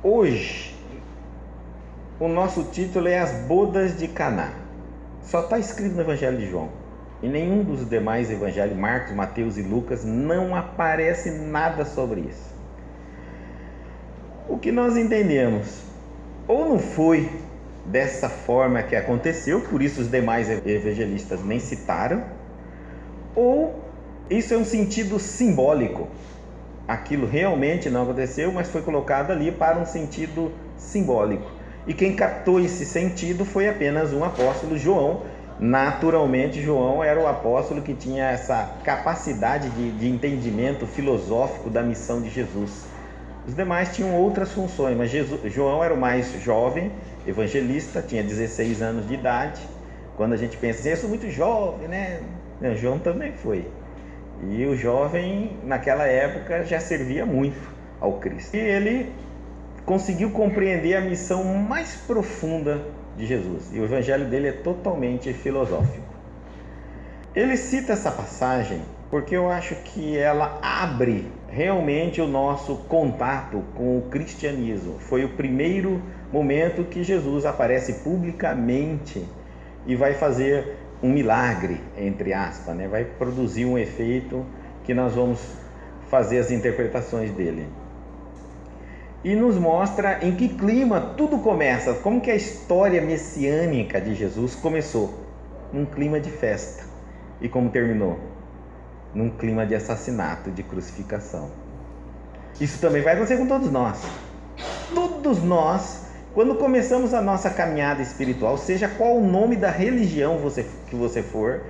Hoje, o nosso título é As Bodas de Caná. Só está escrito no Evangelho de João. Em nenhum dos demais evangelhos, Marcos, Mateus e Lucas, não aparece nada sobre isso. O que nós entendemos? Ou não foi dessa forma que aconteceu, por isso os demais evangelistas nem citaram, ou isso é um sentido simbólico. Aquilo realmente não aconteceu, mas foi colocado ali para um sentido simbólico. E quem captou esse sentido foi apenas um apóstolo, João. Naturalmente, João era o apóstolo que tinha essa capacidade de entendimento filosófico da missão de Jesus. Os demais tinham outras funções, mas João era o mais jovem evangelista, tinha 16 anos de idade. Quando a gente pensa assim, eu sou muito jovem, né? João também foi. E o jovem, naquela época, já servia muito ao Cristo. E ele conseguiu compreender a missão mais profunda de Jesus. E o evangelho dele é totalmente filosófico. Ele cita essa passagem porque eu acho que ela abre realmente o nosso contato com o cristianismo. Foi o primeiro momento que Jesus aparece publicamente e vai fazer um milagre, entre aspas, né? Vai produzir um efeito que nós vamos fazer as interpretações dele. E nos mostra em que clima tudo começa, como que a história messiânica de Jesus começou. Num clima de festa. E como terminou? Num clima de assassinato, de crucificação. Isso também vai acontecer com todos nós. Todos nós, quando começamos a nossa caminhada espiritual, seja qual o nome da religião que você for,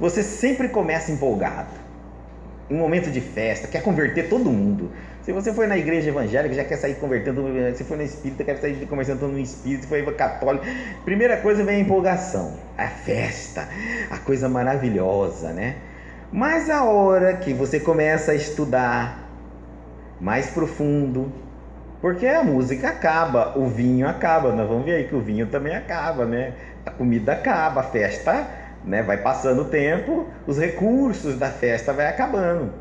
você sempre começa empolgado. Um momento de festa, quer converter todo mundo. Se você for na igreja evangélica, já quer sair convertendo. Se for na espírita, quer sair conversando no espírito. Se for católico, primeira coisa vem a empolgação, a festa, a coisa maravilhosa, né? Mas a hora que você começa a estudar mais profundo, porque a música acaba, o vinho acaba, nós vamos ver aí que o vinho também acaba, né? A comida acaba, a festa, né? Vai passando o tempo, os recursos da festa vai acabando.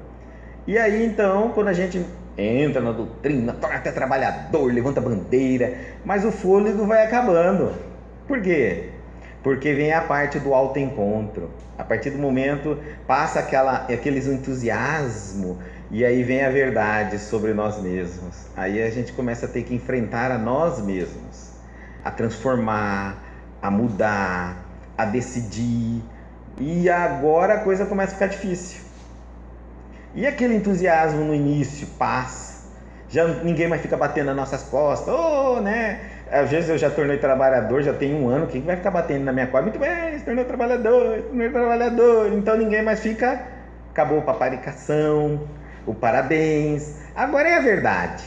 E aí então, quando a gente entra na doutrina, torna até trabalhador, levanta bandeira, mas o fôlego vai acabando. Por quê? Porque vem a parte do autoencontro. A partir do momento passa aqueles entusiasmo e aí vem a verdade sobre nós mesmos. Aí a gente começa a ter que enfrentar a nós mesmos, a transformar, a mudar, a decidir. E agora a coisa começa a ficar difícil. E aquele entusiasmo no início passa, já ninguém mais fica batendo nas nossas costas, né? Às vezes eu já tornei trabalhador, já tenho 1 ano, quem vai ficar batendo na minha costas? Muito bem, se tornou trabalhador, então ninguém mais fica, acabou a paparicação, o parabéns, agora é a verdade.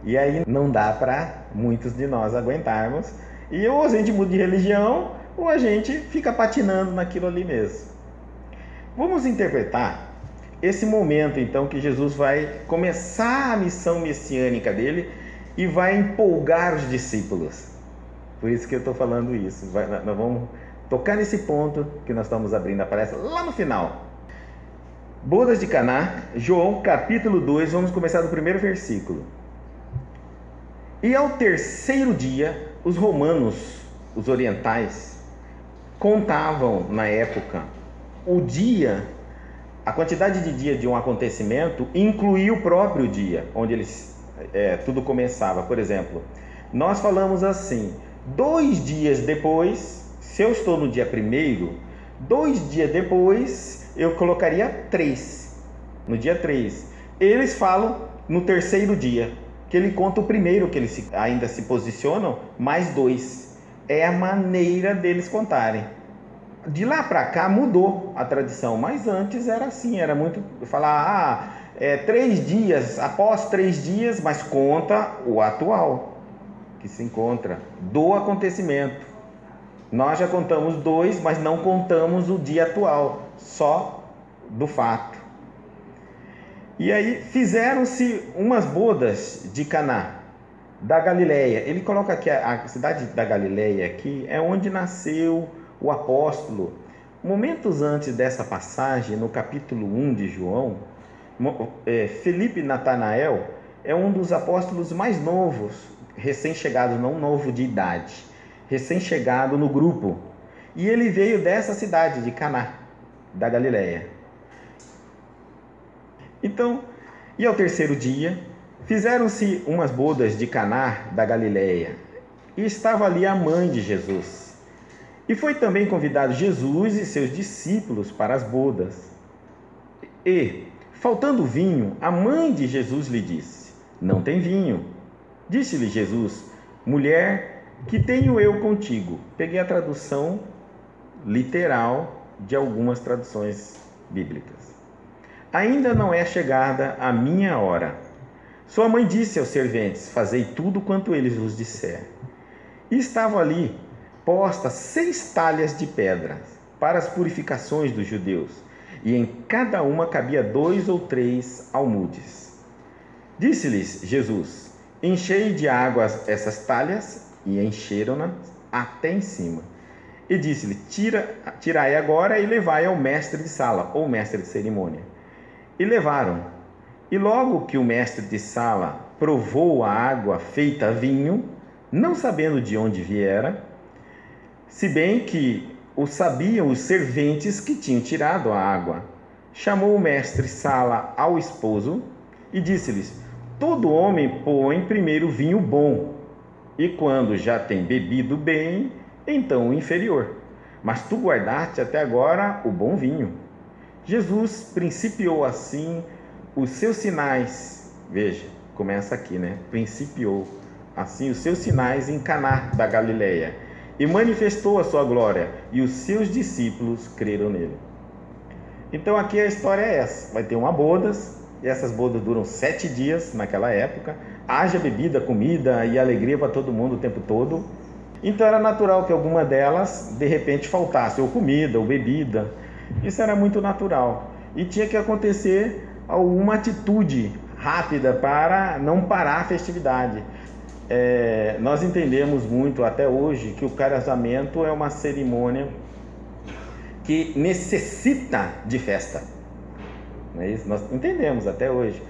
E aí não dá para muitos de nós aguentarmos, e ou a gente muda de religião, ou a gente fica patinando naquilo ali mesmo. Vamos interpretar esse momento então que Jesus vai começar a missão messiânica dele e vai empolgar os discípulos. Por isso que eu estou falando isso. Nós vamos tocar nesse ponto que nós estamos abrindo a palestra lá no final. Bodas de Caná, João capítulo 2, vamos começar do primeiro versículo. E ao terceiro dia, os romanos, os orientais, contavam na época o dia. A quantidade de dia de um acontecimento incluía o próprio dia, onde tudo começava. Por exemplo, nós falamos assim, 2 dias depois, se eu estou no dia 1º, 2 dias depois eu colocaria 3, no dia 3. Eles falam no terceiro dia, que ele conta o primeiro que eles ainda se posicionam, mais 2. É a maneira deles contarem. De lá para cá mudou a tradição, mas antes era assim, era muito falar, 3 dias, após 3 dias, mas conta o atual, que se encontra, do acontecimento. Nós já contamos 2, mas não contamos o dia atual, só do fato. E aí fizeram-se umas bodas de Caná, da Galileia. Ele coloca aqui a cidade da Galileia, aqui é onde nasceu o apóstolo. Momentos antes dessa passagem, no capítulo 1 de João, Felipe e Natanael, é um dos apóstolos mais novos, recém-chegado, não novo de idade, recém-chegado no grupo. E ele veio dessa cidade de Caná, da Galileia. Então, e ao terceiro dia, fizeram-se umas bodas de Caná da Galileia, e estava ali a mãe de Jesus. E foi também convidado Jesus e seus discípulos para as bodas. E, faltando vinho, a mãe de Jesus lhe disse: não tem vinho. Disse-lhe Jesus: mulher, que tenho eu contigo? Peguei a tradução literal de algumas traduções bíblicas. Ainda não é chegada a minha hora. Sua mãe disse aos serventes: fazei tudo quanto ele vos disser. E estavam ali postas 6 talhas de pedras para as purificações dos judeus, e em cada uma cabia 2 ou 3 almudes. Disse-lhes Jesus: enchei de água essas talhas, e encheram-nas até em cima. E disse-lhe: tirai agora e levai ao mestre de sala, ou mestre de cerimônia. E levaram. E logo que o mestre de sala provou a água feita vinho, não sabendo de onde viera, se bem que o sabiam os serventes que tinham tirado a água, chamou o mestre sala ao esposo e disse-lhes: todo homem põe primeiro vinho bom, e quando já tem bebido bem, então o inferior. Mas tu guardaste até agora o bom vinho. Jesus principiou assim os seus sinais. Veja, começa aqui, né? Principiou assim os seus sinais em Caná da Galileia, e manifestou a sua glória, e os seus discípulos creram nele. Então aqui a história é essa: vai ter uma bodas, e essas bodas duram 7 dias naquela época, haja bebida, comida e alegria para todo mundo o tempo todo. Então era natural que alguma delas de repente faltasse, ou comida, ou bebida. Isso era muito natural, e tinha que acontecer alguma atitude rápida para não parar a festividade. Nós entendemos muito até hoje que o casamento é uma cerimônia que necessita de festa, não é isso? Nós entendemos até hoje,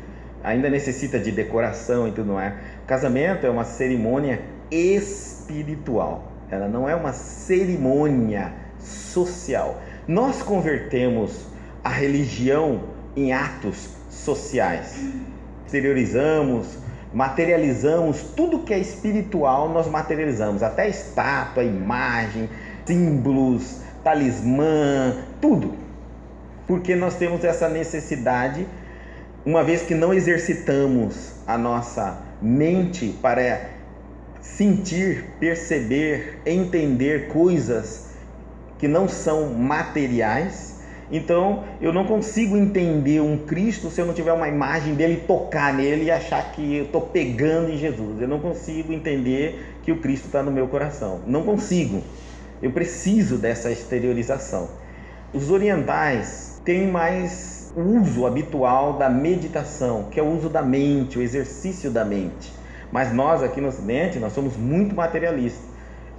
ainda necessita de decoração e tudo mais. O casamento é uma cerimônia espiritual, ela não é uma cerimônia social. Nós convertemos a religião em atos sociais, exteriorizamos, materializamos tudo que é espiritual, nós materializamos, até estátua, imagem, símbolos, talismã, tudo, porque nós temos essa necessidade, uma vez que não exercitamos a nossa mente para sentir, perceber, entender coisas que não são materiais. Então eu não consigo entender um Cristo se eu não tiver uma imagem dele, tocar nele e achar que eu estou pegando em Jesus. Eu não consigo entender que o Cristo está no meu coração. Não consigo. Eu preciso dessa exteriorização. Os orientais têm mais o uso habitual da meditação, que é o uso da mente, o exercício da mente. Mas nós aqui no Ocidente, nós somos muito materialistas.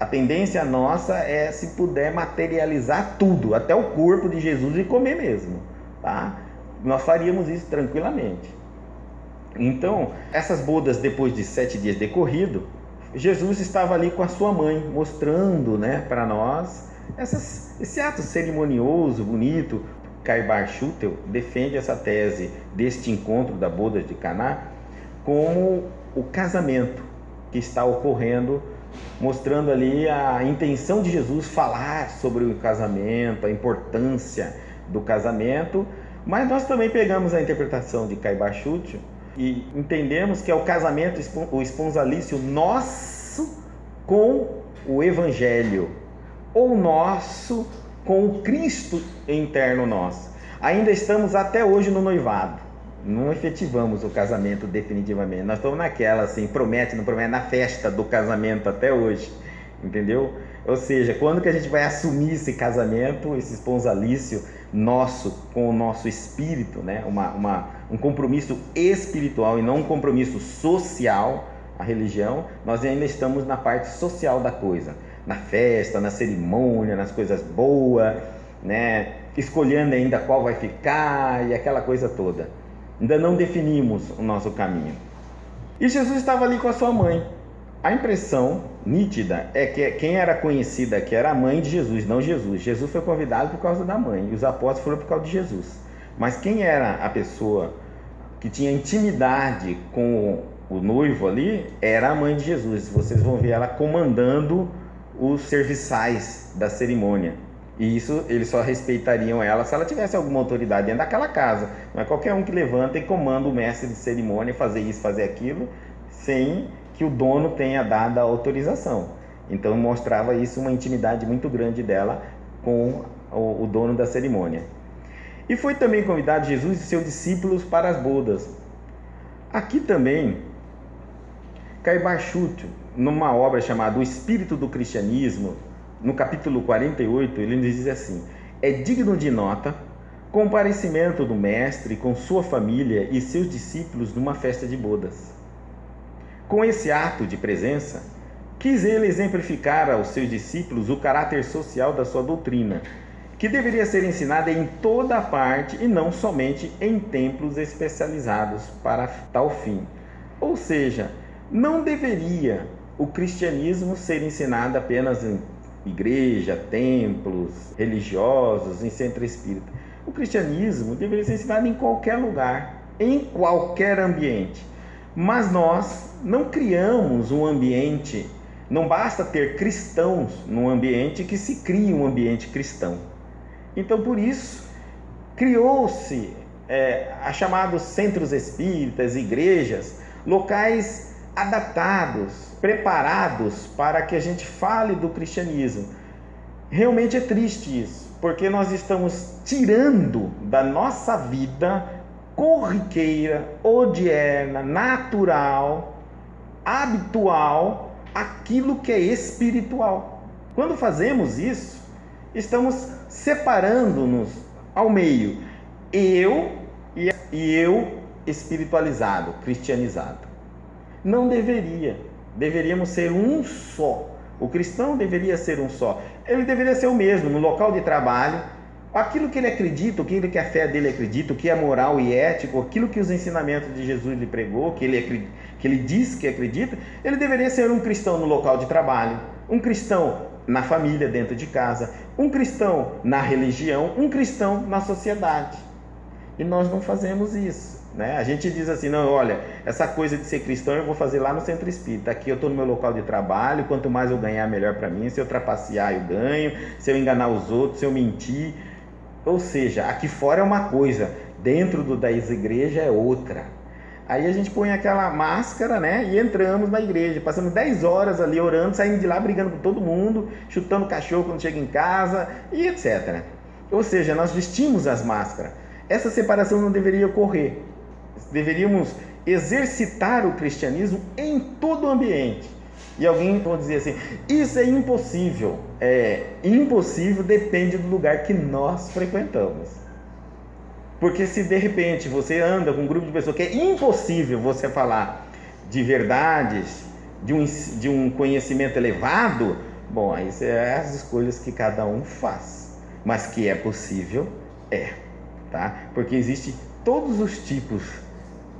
A tendência nossa é, se puder, materializar tudo, até o corpo de Jesus, e comer mesmo, tá? Nós faríamos isso tranquilamente. Então, essas bodas, depois de 7 dias decorrido, Jesus estava ali com a sua mãe, mostrando, né, para nós esse ato cerimonioso, bonito. Caibar Schutel defende essa tese deste encontro da boda de Caná como o casamento que está ocorrendo, mostrando ali a intenção de Jesus falar sobre o casamento, a importância do casamento. Mas nós também pegamos a interpretação de Caibar Schutel e entendemos que é o casamento, o esponsalício nosso com o Evangelho, ou nosso com o Cristo interno nosso. Ainda estamos até hoje no noivado, não efetivamos o casamento definitivamente. Nós estamos naquela, assim, promete, não promete, na festa do casamento até hoje, entendeu? Ou seja, quando que a gente vai assumir esse casamento, esse esponsalício nosso com o nosso espírito, né? Um compromisso espiritual e não um compromisso social. A religião, nós ainda estamos na parte social da coisa, na festa, na cerimônia, nas coisas boas, né? Escolhendo ainda qual vai ficar e aquela coisa toda. Ainda não definimos o nosso caminho. E Jesus estava ali com a sua mãe. A impressão nítida é que quem era conhecida aqui era a mãe de Jesus, não Jesus. Jesus foi convidado por causa da mãe e os apóstolos foram por causa de Jesus. Mas quem era a pessoa que tinha intimidade com o noivo ali era a mãe de Jesus. Vocês vão ver ela comandando os serviçais da cerimônia. E isso eles só respeitariam ela se ela tivesse alguma autoridade dentro daquela casa. Não é qualquer um que levanta e comanda o mestre de cerimônia fazer isso, fazer aquilo, sem que o dono tenha dado a autorização. Então mostrava isso uma intimidade muito grande dela com o dono da cerimônia. E foi também convidado Jesus e seus discípulos para as bodas. Aqui também, Caibar Schutt, numa obra chamada O Espírito do Cristianismo, no capítulo 48, ele nos diz assim: é digno de nota comparecimento do mestre com sua família e seus discípulos numa festa de bodas. Com esse ato de presença, quis ele exemplificar aos seus discípulos o caráter social da sua doutrina, que deveria ser ensinada em toda a parte e não somente em templos especializados para tal fim. Ou seja, não deveria o cristianismo ser ensinado apenas em igreja, templos religiosos, em centro espírita. O cristianismo deveria ser ensinado em qualquer lugar, em qualquer ambiente. Mas nós não criamos um ambiente, não basta ter cristãos num ambiente que se crie um ambiente cristão. Então, por isso, criou-se a chamados centros espíritas, igrejas, locais adaptados, preparados para que a gente fale do cristianismo. Realmente é triste isso, porque nós estamos tirando da nossa vida corriqueira, odierna, natural, habitual, aquilo que é espiritual. Quando fazemos isso, estamos separando-nos ao meio, eu e eu espiritualizado, cristianizado. Não deveria. Deveríamos ser um só. O cristão deveria ser um só. Ele deveria ser o mesmo no local de trabalho. Aquilo que ele acredita, aquilo que a fé dele acredita, o que é moral e ético, aquilo que os ensinamentos de Jesus lhe pregou, que ele diz que acredita, ele deveria ser um cristão no local de trabalho, um cristão na família, dentro de casa, um cristão na religião, um cristão na sociedade. E nós não fazemos isso, né? A gente diz assim, não, olha, essa coisa de ser cristão eu vou fazer lá no centro espírita. Aqui eu estou no meu local de trabalho, quanto mais eu ganhar, melhor para mim. Se eu trapacear, eu ganho. Se eu enganar os outros, se eu mentir. Ou seja, aqui fora é uma coisa, dentro das igrejas é outra. Aí a gente põe aquela máscara, né? E entramos na igreja, passamos 10 horas ali orando, saindo de lá brigando com todo mundo, chutando cachorro quando chega em casa e etc. Ou seja, nós vestimos as máscaras. Essa separação não deveria ocorrer. Deveríamos exercitar o cristianismo em todo o ambiente. E alguém pode dizer assim, isso é impossível. Impossível depende do lugar que nós frequentamos. Porque se de repente você anda com um grupo de pessoas que é impossível você falar de verdades, de um conhecimento elevado, bom, aí são as escolhas que cada um faz. Mas que é possível, tá? Porque existe todos os tipos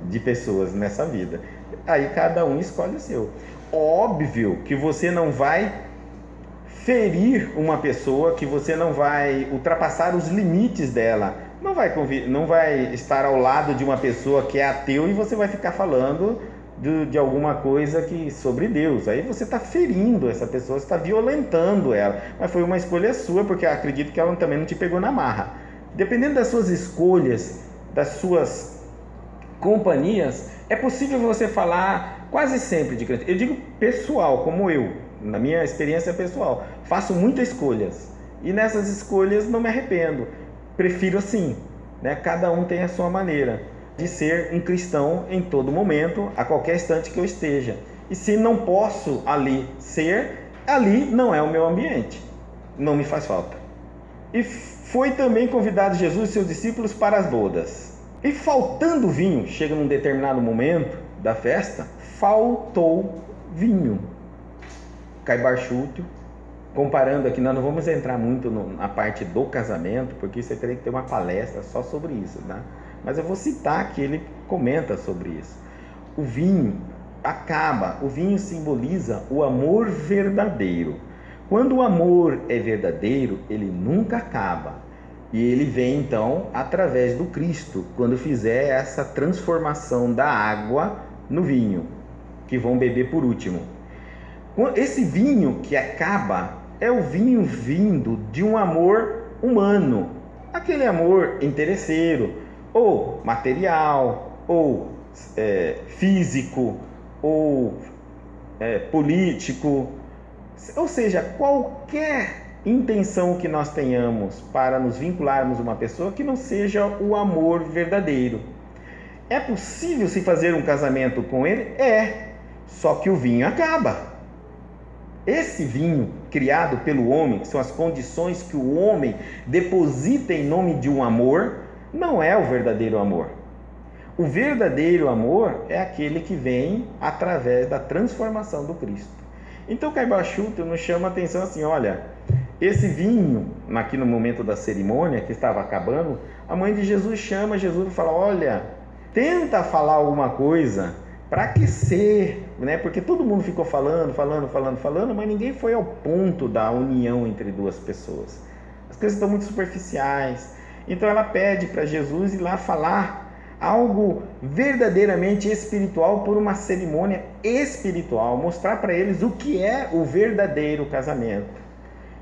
de pessoas nessa vida. Aí cada um escolhe o seu. Óbvio que você não vai ferir uma pessoa, que você não vai ultrapassar os limites dela. Não vai estar ao lado de uma pessoa que é ateu e você vai ficar falando de alguma coisa sobre Deus. Aí você está ferindo essa pessoa, você está violentando ela. Mas foi uma escolha sua, porque eu acredito que ela também não te pegou na marra. Dependendo das suas escolhas, das suas companhias, é possível você falar quase sempre de crente. Eu digo pessoal, como eu, na minha experiência pessoal, faço muitas escolhas e nessas escolhas não me arrependo. Prefiro assim, né? Cada um tem a sua maneira de ser um cristão em todo momento, a qualquer instante que eu esteja. E se não posso ali ser, ali não é o meu ambiente, não me faz falta. E foi também convidado Jesus e seus discípulos para as bodas. E faltando vinho, chega num determinado momento da festa, faltou vinho. Caibar Schutt, comparando aqui, nós não vamos entrar muito na parte do casamento, porque você teria que ter uma palestra só sobre isso, né? Mas eu vou citar que ele comenta sobre isso. O vinho acaba. O vinho simboliza o amor verdadeiro. Quando o amor é verdadeiro, ele nunca acaba. E ele vem então através do Cristo, quando fizer essa transformação da água no vinho, que vão beber por último. Esse vinho que acaba é o vinho vindo de um amor humano, aquele amor interesseiro, ou material, ou físico, ou político, ou seja, qualquer intenção que nós tenhamos para nos vincularmos a uma pessoa que não seja o amor verdadeiro. É possível se fazer um casamento com ele? Só que o vinho acaba. Esse vinho criado pelo homem, que são as condições que o homem deposita em nome de um amor, não é o verdadeiro amor. O verdadeiro amor é aquele que vem através da transformação do Cristo. Então Caiba Schutter nos chama a atenção assim, olha, esse vinho, aqui no momento da cerimônia, que estava acabando, a mãe de Jesus chama Jesus e fala, olha, tenta falar alguma coisa para aquecer, né? Porque todo mundo ficou falando, mas ninguém foi ao ponto da união entre duas pessoas. As coisas estão muito superficiais. Então ela pede para Jesus ir lá falar algo verdadeiramente espiritual por uma cerimônia espiritual, mostrar para eles o que é o verdadeiro casamento.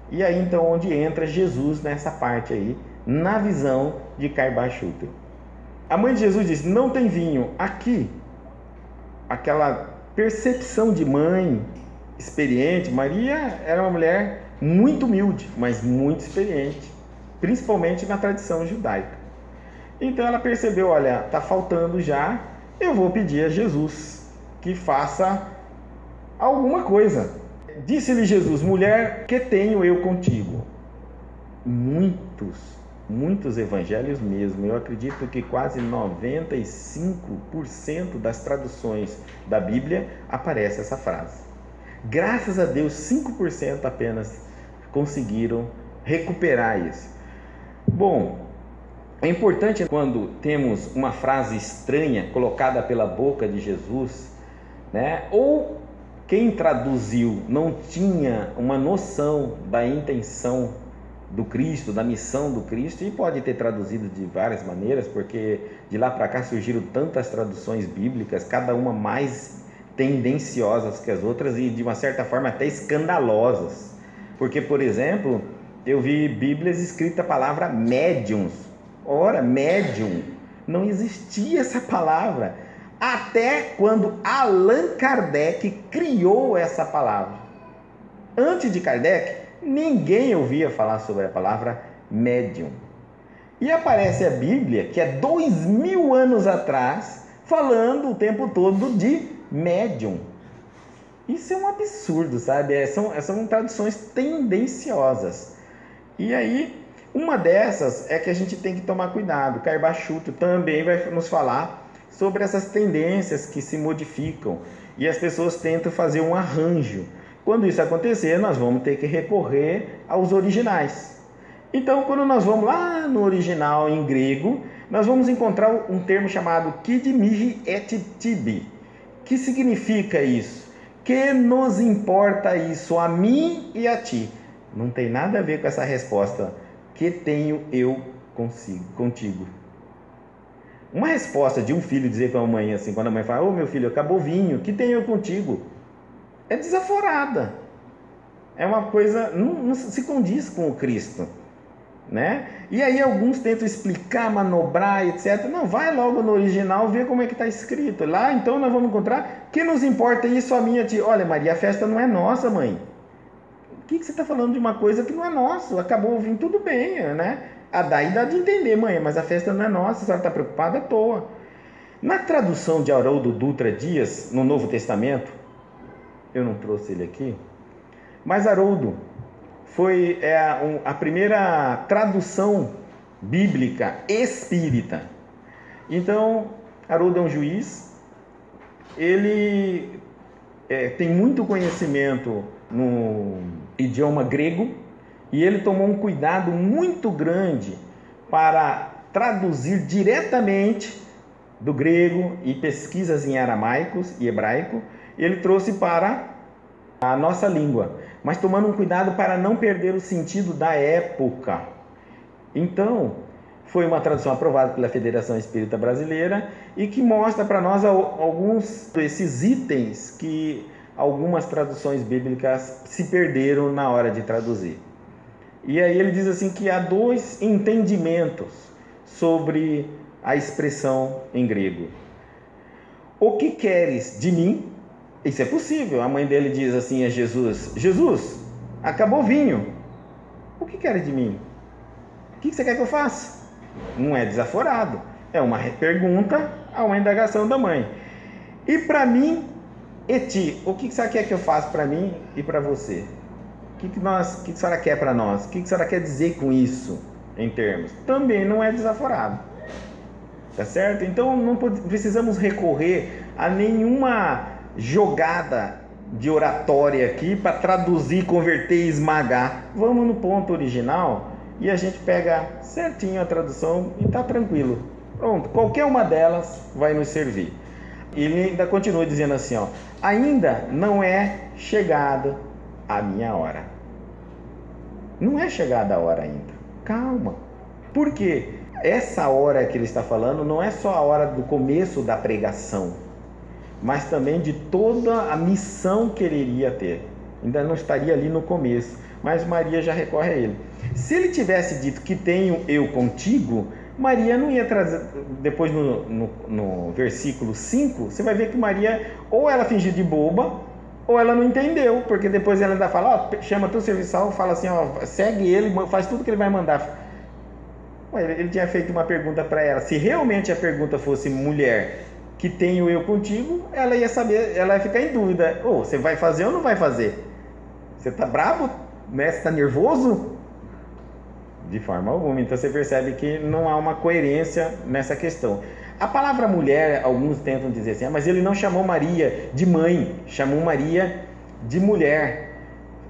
E aí então onde entra Jesus nessa parte aí, na visão de Caiba Schutter. A mãe de Jesus diz, não tem vinho. Aqui, aquela percepção de mãe experiente, Maria era uma mulher muito humilde, mas muito experiente, principalmente na tradição judaica. Então ela percebeu, olha, está faltando já, eu vou pedir a Jesus que faça alguma coisa. Disse-lhe Jesus, mulher, que tenho eu contigo? Muitos evangelhos mesmo, eu acredito que quase 95% das traduções da Bíblia aparece essa frase. Graças a Deus, 5% apenas conseguiram recuperar isso. Bom, é importante quando temos uma frase estranha colocada pela boca de Jesus, né? Ou quem traduziu não tinha uma noção da intenção do Cristo, da missão do Cristo, e pode ter traduzido de várias maneiras, porque de lá para cá surgiram tantas traduções bíblicas, cada uma mais tendenciosas que as outras e de uma certa forma até escandalosas. Porque, por exemplo, eu vi Bíblias escritas a palavra médiums. Ora, médium, não existia essa palavra, até quando Allan Kardec criou essa palavra. Antes de Kardec, ninguém ouvia falar sobre a palavra médium. E aparece a Bíblia, que é 2000 anos atrás, falando o tempo todo de médium. Isso é um absurdo, sabe? São traduções tendenciosas. E aí, uma dessas é que a gente tem que tomar cuidado. Caiba Schutter também vai nos falar sobre essas tendências que se modificam e as pessoas tentam fazer um arranjo. Quando isso acontecer, nós vamos ter que recorrer aos originais. Então, quando nós vamos lá no original em grego, nós vamos encontrar um termo chamado kid mihi et tibi. Que significa isso? Que nos importa isso a mim e a ti? Não tem nada a ver com essa resposta. Que tenho eu contigo? Uma resposta de um filho dizer para a mãe assim, quando a mãe fala, ô meu filho, acabou o vinho, que tenho eu contigo? É desaforada. É uma coisa, não se condiz com o Cristo, né? E aí alguns tentam explicar, manobrar, etc. Não, vai logo no original, vê como é que está escrito. Lá então nós vamos encontrar, que nos importa isso a mim e a ti? Olha, Maria, a festa não é nossa, mãe. O que você está falando de uma coisa que não é nossa? Acabou o vinho, tudo bem, né? Daí dá de entender, mãe, mas a festa não é nossa, a senhora está preocupada à toa. Na tradução de Haroldo Dutra Dias, no Novo Testamento, eu não trouxe ele aqui, mas Haroldo foi a primeira tradução bíblica espírita. Então, Haroldo é um juiz, ele tem muito conhecimento no idioma grego, e ele tomou um cuidado muito grande para traduzir diretamente do grego e pesquisas em aramaicos e hebraico, ele trouxe para a nossa língua, mas tomando um cuidado para não perder o sentido da época. Então, foi uma tradução aprovada pela Federação Espírita Brasileira e que mostra para nós alguns desses itens que algumas traduções bíblicas se perderam na hora de traduzir. E aí ele diz assim que há dois entendimentos sobre a expressão em grego. O que queres de mim? Isso é possível. A mãe dele diz assim a Jesus: Jesus, acabou o vinho. O que queres de mim? O que você quer que eu faça? Não é desaforado. É uma pergunta a uma indagação da mãe. E para mim, e ti, o que você quer que eu faça para mim e para você? O que a senhora quer para nós? O que a senhora quer dizer com isso, em termos? Também não é desaforado. Tá certo? Então não precisamos recorrer a nenhuma jogada de oratória aqui para traduzir, converter e esmagar. Vamos no ponto original e a gente pega certinho a tradução e tá tranquilo. Pronto, qualquer uma delas vai nos servir. E ele ainda continua dizendo assim, ó: ainda não é chegada a minha hora. Não é chegada a hora ainda. Calma. Por quê? Essa hora que ele está falando não é só a hora do começo da pregação, mas também de toda a missão que ele iria ter. Ainda não estaria ali no começo, mas Maria já recorre a ele. Se ele tivesse dito que tenho eu contigo, Maria não ia trazer. Depois no versículo 5, você vai ver que Maria, ou ela fingiu de boba, ou ela não entendeu, porque depois ela ainda fala, ó, chama teu serviçal, fala assim, ó, segue ele, faz tudo que ele vai mandar. Ele tinha feito uma pergunta para ela. Se realmente a pergunta fosse mulher, que tenho eu contigo, ela ia saber, ela ia ficar em dúvida. Você vai fazer ou não vai fazer? Você está bravo? Né? Você está nervoso? De forma alguma. Então você percebe que não há uma coerência nessa questão. A palavra mulher, alguns tentam dizer assim, mas ele não chamou Maria de mãe, chamou Maria de mulher.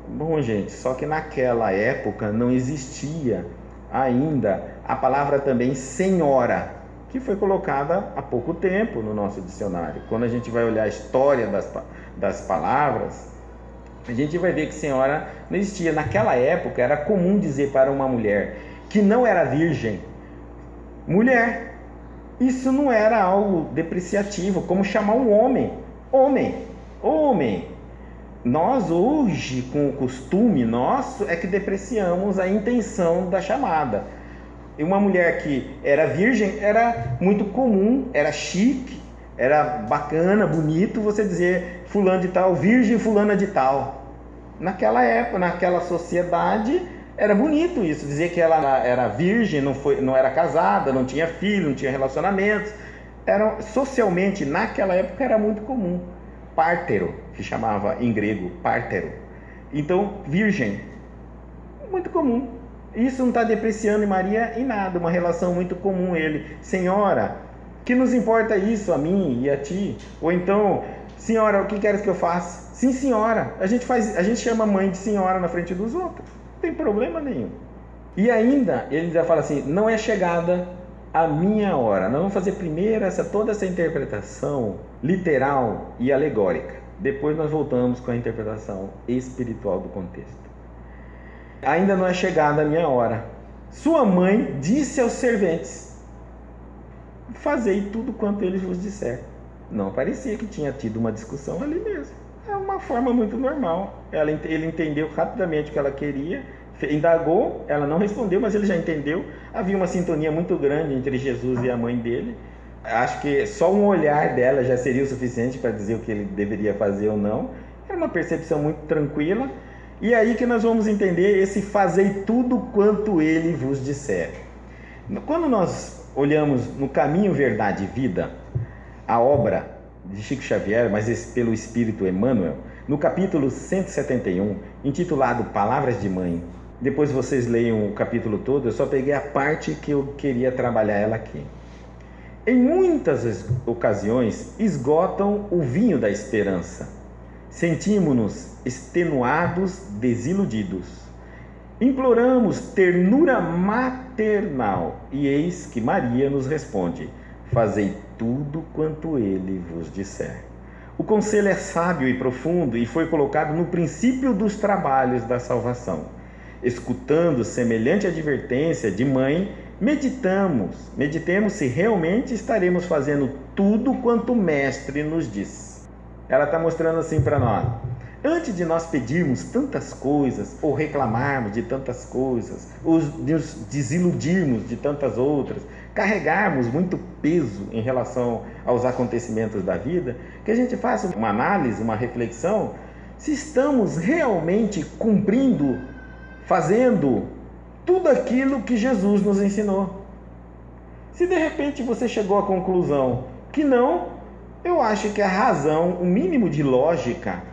Bom, gente, só que naquela época não existia ainda a palavra também senhora, que foi colocada há pouco tempo no nosso dicionário. Quando a gente vai olhar a história das palavras, a gente vai ver que senhora não existia. Naquela época era comum dizer para uma mulher que não era virgem, mulher. Isso não era algo depreciativo, como chamar um homem, homem. Nós hoje, com o costume nosso, é que depreciamos a intenção da chamada. E uma mulher que era virgem era muito comum, era chique, era bacana, bonito você dizer fulano de tal, virgem fulana de tal. Naquela época, naquela sociedade, era bonito isso, dizer que ela era virgem, não era casada, não tinha filho, não tinha relacionamentos. Socialmente, naquela época, era muito comum. Pártero, que chamava em grego pártero. Então, virgem, muito comum. Isso não está depreciando em Maria em nada, uma relação muito comum. Ele, senhora, que nos importa isso a mim e a ti? Ou então, senhora, o que queres que eu faça? Sim, senhora. A gente chama a mãe de senhora na frente dos outros, não tem problema nenhum. E ainda, ele já fala assim, não é chegada a minha hora. Nós vamos fazer primeiro toda essa interpretação literal e alegórica. Depois nós voltamos com a interpretação espiritual do contexto. Ainda não é chegada a minha hora. Sua mãe disse aos serventes, fazei tudo quanto eles vos disser. Não parecia que tinha tido uma discussão ali mesmo. É uma forma muito normal. Ele entendeu rapidamente o que ela queria, indagou, ela não respondeu, mas ele já entendeu. Havia uma sintonia muito grande entre Jesus e a mãe dele. Acho que só um olhar dela já seria o suficiente para dizer o que ele deveria fazer ou não. Era uma percepção muito tranquila. E aí que nós vamos entender esse fazei tudo quanto ele vos disser. Quando nós olhamos no Caminho, Verdade e Vida, a obra de Chico Xavier, mas pelo Espírito Emmanuel, no capítulo 171, intitulado Palavras de Mãe, depois vocês leiam o capítulo todo, eu só peguei a parte que eu queria trabalhar ela aqui. Em muitas ocasiões, esgotam o vinho da esperança. Sentimos-nos extenuados, desiludidos. Imploramos ternura maternal, e eis que Maria nos responde, fazei tudo quanto ele vos disser. O conselho é sábio e profundo e foi colocado no princípio dos trabalhos da salvação. Escutando semelhante advertência de mãe, meditemos se realmente estaremos fazendo tudo quanto o Mestre nos diz. Ela está mostrando assim para nós. Antes de nós pedirmos tantas coisas, ou reclamarmos de tantas coisas, ou nos desiludirmos de tantas outras, carregarmos muito peso em relação aos acontecimentos da vida, que a gente faça uma análise, uma reflexão, se estamos realmente cumprindo, fazendo tudo aquilo que Jesus nos ensinou. Se de repente você chegou à conclusão que não, eu acho que a razão, o mínimo de lógica,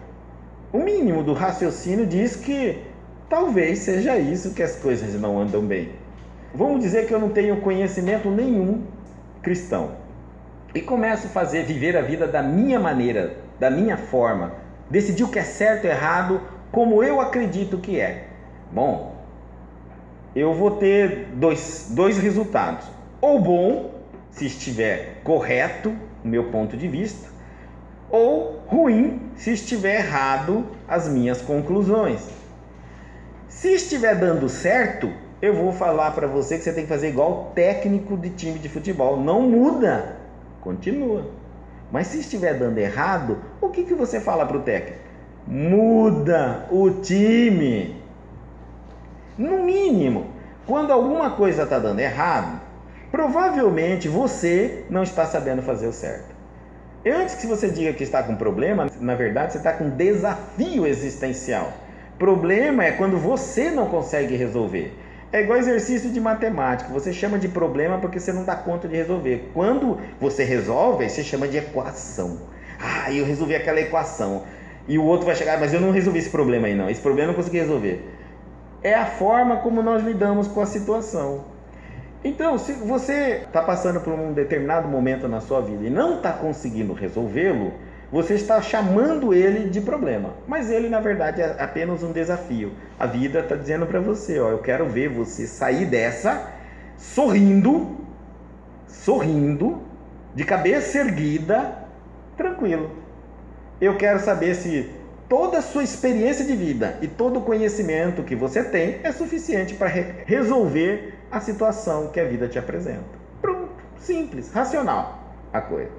o mínimo do raciocínio diz que talvez seja isso que as coisas não andam bem. Vamos dizer que eu não tenho conhecimento nenhum cristão e começo a viver a vida da minha maneira, da minha forma, decidir o que é certo e errado como eu acredito que é. Bom, eu vou ter dois resultados. Ou bom, se estiver correto o meu ponto de vista, ou ruim, se estiver errado as minhas conclusões. Se estiver dando certo, eu vou falar para você que você tem que fazer igual técnico de time de futebol. Não muda, continua. Mas se estiver dando errado, o que você fala para o técnico? Muda o time. No mínimo, quando alguma coisa está dando errado, provavelmente você não está sabendo fazer o certo. Antes que você diga que está com problema, na verdade você está com desafio existencial. Problema é quando você não consegue resolver. É igual exercício de matemática, você chama de problema porque você não dá conta de resolver. Quando você resolve, você chama de equação. Ah, eu resolvi aquela equação. E o outro vai chegar, mas eu não resolvi esse problema aí não, esse problema eu não consegui resolver. É a forma como nós lidamos com a situação. Então, se você está passando por um determinado momento na sua vida e não está conseguindo resolvê-lo, você está chamando ele de problema. Mas ele, na verdade, é apenas um desafio. A vida está dizendo para você, ó, eu quero ver você sair dessa sorrindo, de cabeça erguida, tranquilo. Eu quero saber se toda a sua experiência de vida e todo o conhecimento que você tem é suficiente para resolver a situação que a vida te apresenta. Pronto, simples, racional a coisa.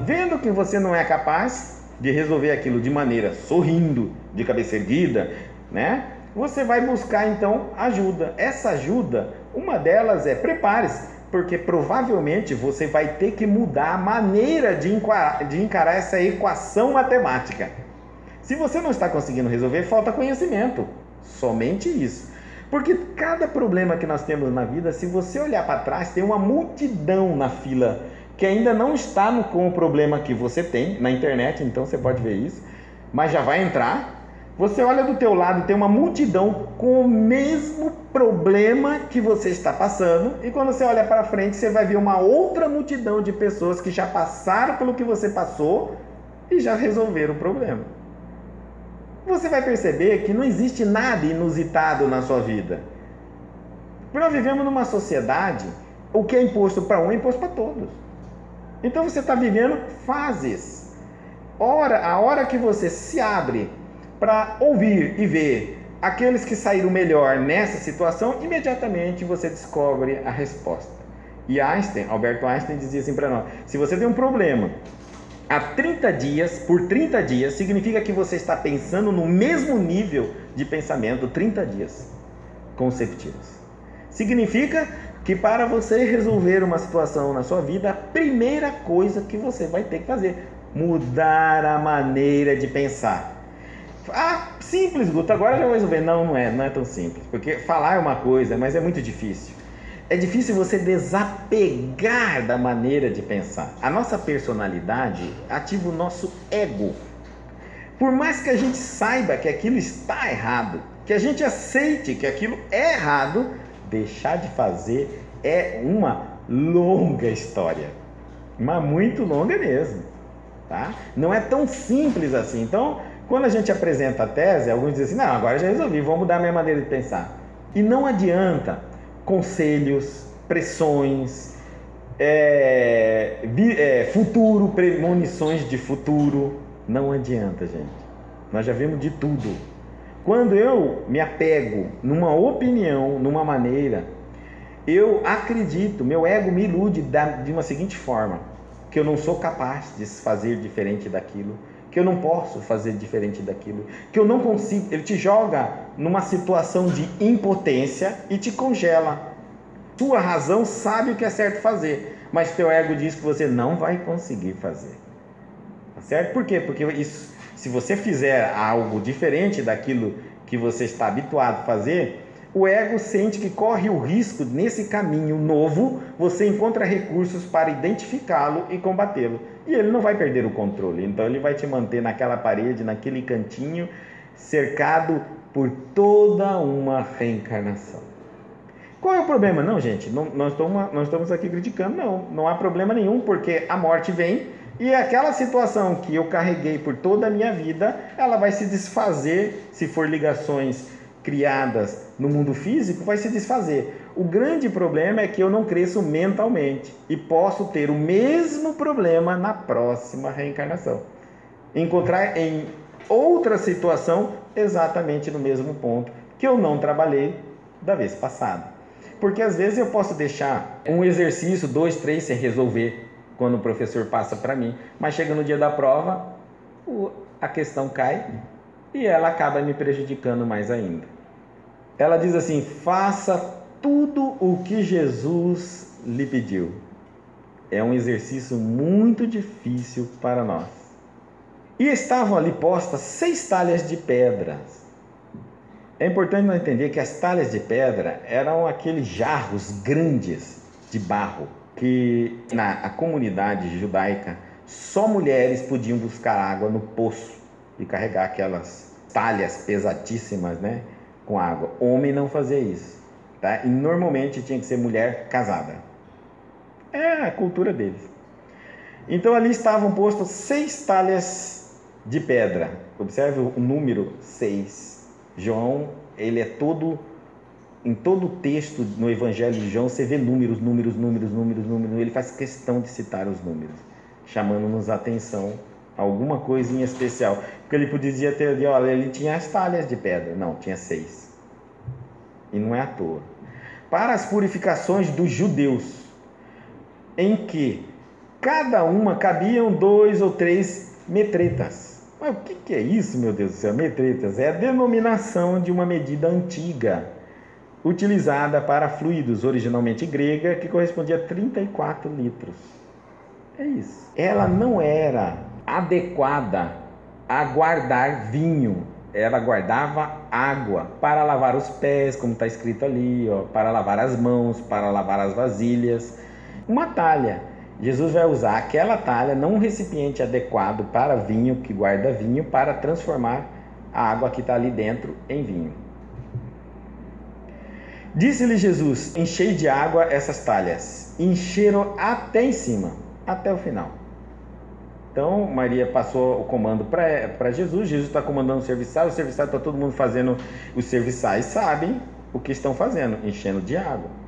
Vendo que você não é capaz de resolver aquilo de maneira sorrindo, de cabeça erguida, né? Você vai buscar então ajuda. Essa ajuda, uma delas é prepare-se, porque provavelmente você vai ter que mudar a maneira de encarar essa equação matemática. Se você não está conseguindo resolver, falta conhecimento. Somente isso. Porque cada problema que nós temos na vida, se você olhar para trás, tem uma multidão na fila que ainda não está com o problema que você tem na internet, então você pode ver isso, mas já vai entrar. Você olha do teu lado, tem uma multidão com o mesmo problema que você está passando, e quando você olha para frente, você vai ver uma outra multidão de pessoas que já passaram pelo que você passou e já resolveram o problema. Você vai perceber que não existe nada inusitado na sua vida. Porque nós vivemos numa sociedade, o que é imposto para um é imposto para todos. Então você está vivendo fases. A hora que você se abre para ouvir e ver aqueles que saíram melhor nessa situação, imediatamente você descobre a resposta. E Albert Einstein dizia assim para nós, se você tem um problema há 30 dias, por 30 dias, significa que você está pensando no mesmo nível de pensamento 30 dias consecutivos. Significa que para você resolver uma situação na sua vida, a primeira coisa que você vai ter que fazer, mudar a maneira de pensar. Ah, simples, Guto, agora já vou resolver. Não é tão simples, porque falar é uma coisa, mas é muito difícil. É difícil você desapegar da maneira de pensar. A nossa personalidade ativa o nosso ego. Por mais que a gente saiba que aquilo está errado, que a gente aceite que aquilo é errado, deixar de fazer é uma longa história. Mas muito longa mesmo. Tá? Não é tão simples assim. Então, quando a gente apresenta a tese, alguns dizem assim, não, agora já resolvi, vou mudar a minha maneira de pensar. E não adianta conselhos, pressões, futuro, premonições de futuro. Não adianta, gente. Nós já vimos de tudo. Quando eu me apego numa opinião, numa maneira, eu acredito, meu ego me ilude de uma seguinte forma: que eu não sou capaz de fazer diferente daquilo, que eu não posso fazer diferente daquilo, que eu não consigo. Ele te joga numa situação de impotência e te congela. Sua razão sabe o que é certo fazer, mas teu ego diz que você não vai conseguir fazer. Tá certo? Por quê? Porque isso, se você fizer algo diferente daquilo que você está habituado a fazer, o ego sente que corre o risco, nesse caminho novo, você encontra recursos para identificá-lo e combatê-lo. E ele não vai perder o controle, então ele vai te manter naquela parede, naquele cantinho, cercado por toda uma reencarnação. Qual é o problema? Não, gente, nós estamos aqui criticando, não há problema nenhum, porque a morte vem e aquela situação que eu carreguei por toda a minha vida, ela vai se desfazer, se for ligações criadas no mundo físico, vai se desfazer. O grande problema é que eu não cresço mentalmente e posso ter o mesmo problema na próxima reencarnação. Encontrar em outra situação exatamente no mesmo ponto que eu não trabalhei da vez passada. Porque às vezes eu posso deixar um exercício, 2, 3 sem resolver quando o professor passa para mim, mas chega no dia da prova, a questão cai e ela acaba me prejudicando mais ainda. Ela diz assim: faça tudo o que Jesus lhe pediu. É um exercício muito difícil para nós. E estavam ali postas 6 talhas de pedras. É importante nós entender que as talhas de pedra eram aqueles jarros grandes de barro que na comunidade judaica só mulheres podiam buscar água no poço e carregar aquelas talhas pesadíssimas, né, com água. Homem não fazia isso, tá? E normalmente tinha que ser mulher casada. É a cultura deles. Então ali estavam postas 6 talhas de pedra. Observe o número 6. João, ele é todo, em todo o texto no Evangelho de João, você vê números. Ele faz questão de citar os números, chamando-nos a atenção a alguma coisa em especial. Porque ele podia ter ali, olha, ele tinha as talhas de pedra. Não, tinha 6. E não é à toa. Para as purificações dos judeus, em que cada uma cabiam 2 ou 3 metretas. Mas o que é isso, meu Deus do céu? Metretas é a denominação de uma medida antiga, utilizada para fluidos, originalmente grega, que correspondia a 34 litros. É isso. Ela não era adequada a guardar vinho. Ela guardava água para lavar os pés, como está escrito ali, ó, para lavar as mãos, para lavar as vasilhas. Uma talha. Jesus vai usar aquela talha, não um recipiente adequado para vinho, que guarda vinho, para transformar a água que está ali dentro em vinho. Disse-lhe Jesus: enchei de água essas talhas. Encheram até em cima, até o final. Então Maria passou o comando para Jesus. Jesus está comandando o serviçal está todo mundo fazendo. Os serviçais sabem o que estão fazendo, enchendo de água.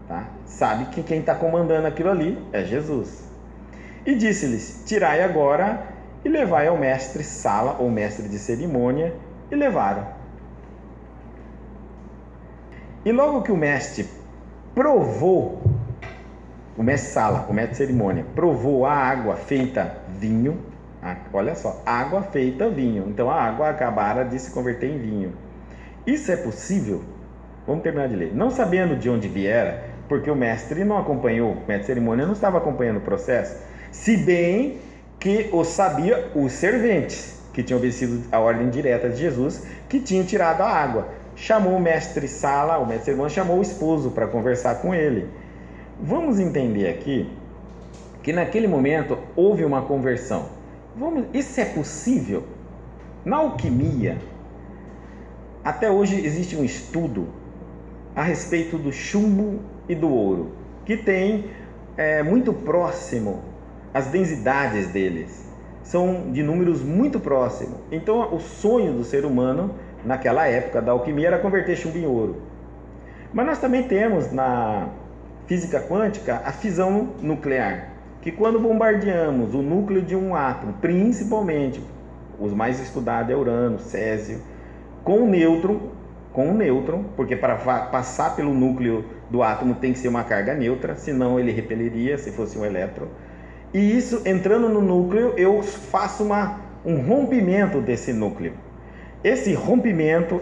Tá? Sabe que quem está comandando aquilo ali é Jesus. E disse-lhes: tirai agora e levai ao mestre Sala, ou mestre de cerimônia, e levaram. E logo que o mestre provou, o mestre Sala, o mestre de cerimônia, provou a água feita vinho, olha só, água feita vinho. Então a água acabara de se converter em vinho. Isso é possível? Vamos terminar de ler. Não sabendo de onde viera, porque o mestre não acompanhou, o mestre de cerimônia não estava acompanhando o processo, se bem que o sabia os serventes, que tinham obedecido a ordem direta de Jesus, que tinham tirado a água. Chamou o mestre Sala, o mestre de cerimônia chamou o esposo para conversar com ele. Vamos entender aqui que naquele momento houve uma conversão. Isso é possível? Na alquimia, até hoje existe um estudo a respeito do chumbo e do ouro, que tem muito próximo, as densidades deles são de números muito próximos. Então o sonho do ser humano naquela época da alquimia era converter chumbo em ouro. Mas nós também temos na física quântica a fisão nuclear, que quando bombardeamos o núcleo de um átomo, principalmente os mais estudados é Urano, Césio, com um nêutron, porque para passar pelo núcleo do átomo tem que ser uma carga neutra, senão ele repeliria se fosse um elétron. E isso, entrando no núcleo, eu faço um rompimento desse núcleo. Esse rompimento,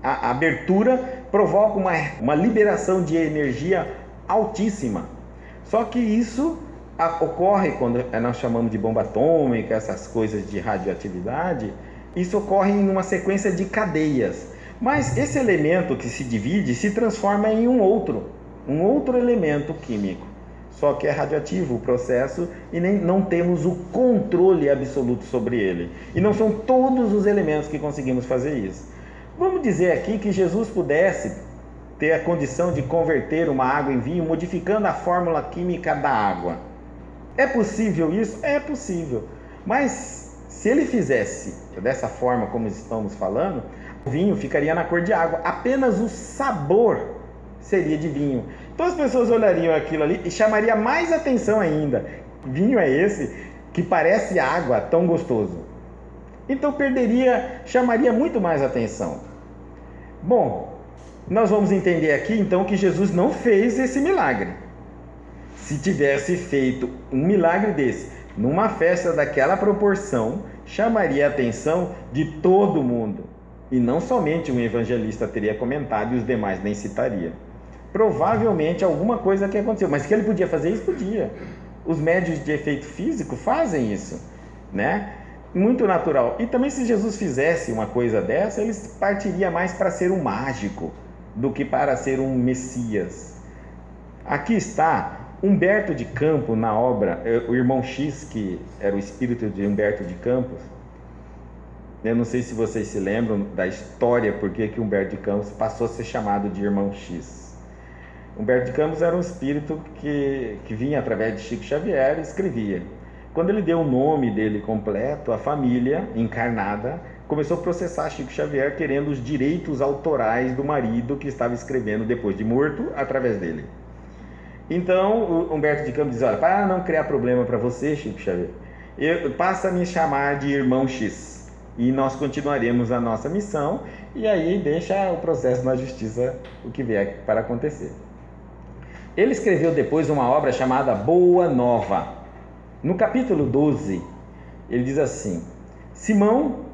a abertura, provoca uma liberação de energia altíssima. Só que isso ocorre quando nós chamamos de bomba atômica, essas coisas de radioatividade, isso ocorre em uma sequência de cadeias. Mas esse elemento que se divide se transforma em um outro elemento químico. Só que é radioativo o processo e não temos o controle absoluto sobre ele. E não são todos os elementos que conseguimos fazer isso. Vamos dizer aqui que Jesus pudesse ter a condição de converter uma água em vinho, modificando a fórmula química da água. É possível isso? É possível. Mas se ele fizesse dessa forma como estamos falando, o vinho ficaria na cor de água. Apenas o sabor seria de vinho. Então as pessoas olhariam aquilo ali e chamaria mais atenção ainda. Vinho é esse que parece água, tão gostoso. Então chamaria muito mais atenção. Bom, nós vamos entender aqui então que Jesus não fez esse milagre. Se tivesse feito um milagre desse numa festa daquela proporção, chamaria a atenção de todo mundo. E não somente um evangelista teria comentado e os demais nem citaria. Provavelmente alguma coisa que aconteceu, mas que ele podia fazer isso, podia. Os médios de efeito físico fazem isso, né? Muito natural. E também se Jesus fizesse uma coisa dessa, ele partiria mais para ser um mágico do que para ser um Messias. Aqui está Humberto de Campos na obra, o irmão X, que era o espírito de Humberto de Campos. Eu não sei se vocês se lembram da história porque que Humberto de Campos passou a ser chamado de irmão X. Humberto de Campos era um espírito que vinha através de Chico Xavier e escrevia. Quando ele deu o nome dele completo, a família encarnada começou a processar Chico Xavier querendo os direitos autorais do marido que estava escrevendo depois de morto através dele. Então o Humberto de Campos diz: olha, para não criar problema para você, Chico Xavier, passa a me chamar de irmão X e nós continuaremos a nossa missão, e aí deixa o processo na justiça, o que vier para acontecer. Ele escreveu depois uma obra chamada Boa Nova. No capítulo 12, ele diz assim: Simão,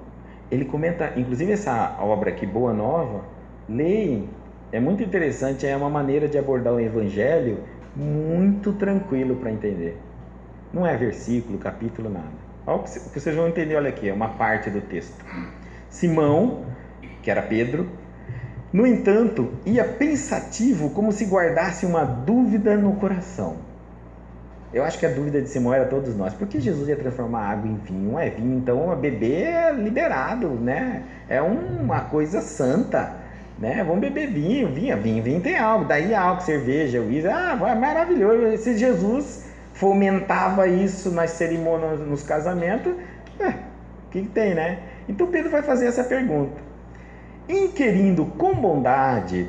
ele comenta, inclusive essa obra aqui, Boa Nova, leem, é muito interessante, é uma maneira de abordar o evangelho muito tranquilo para entender. Não é versículo, capítulo, nada. Olha o que vocês vão entender, olha aqui, é uma parte do texto. Simão, que era Pedro, no entanto, ia pensativo como se guardasse uma dúvida no coração. Eu acho que a dúvida de Simão era todos nós. Por que Jesus ia transformar água em vinho? É vinho, então beber é liberado, né? É uma coisa santa, né? Vamos beber vinho tem álcool, daí álcool, cerveja, uísque, maravilhoso. Se Jesus fomentava isso nas cerimônias, nos casamentos, o que tem, né? Então Pedro vai fazer essa pergunta. Inquirindo com bondade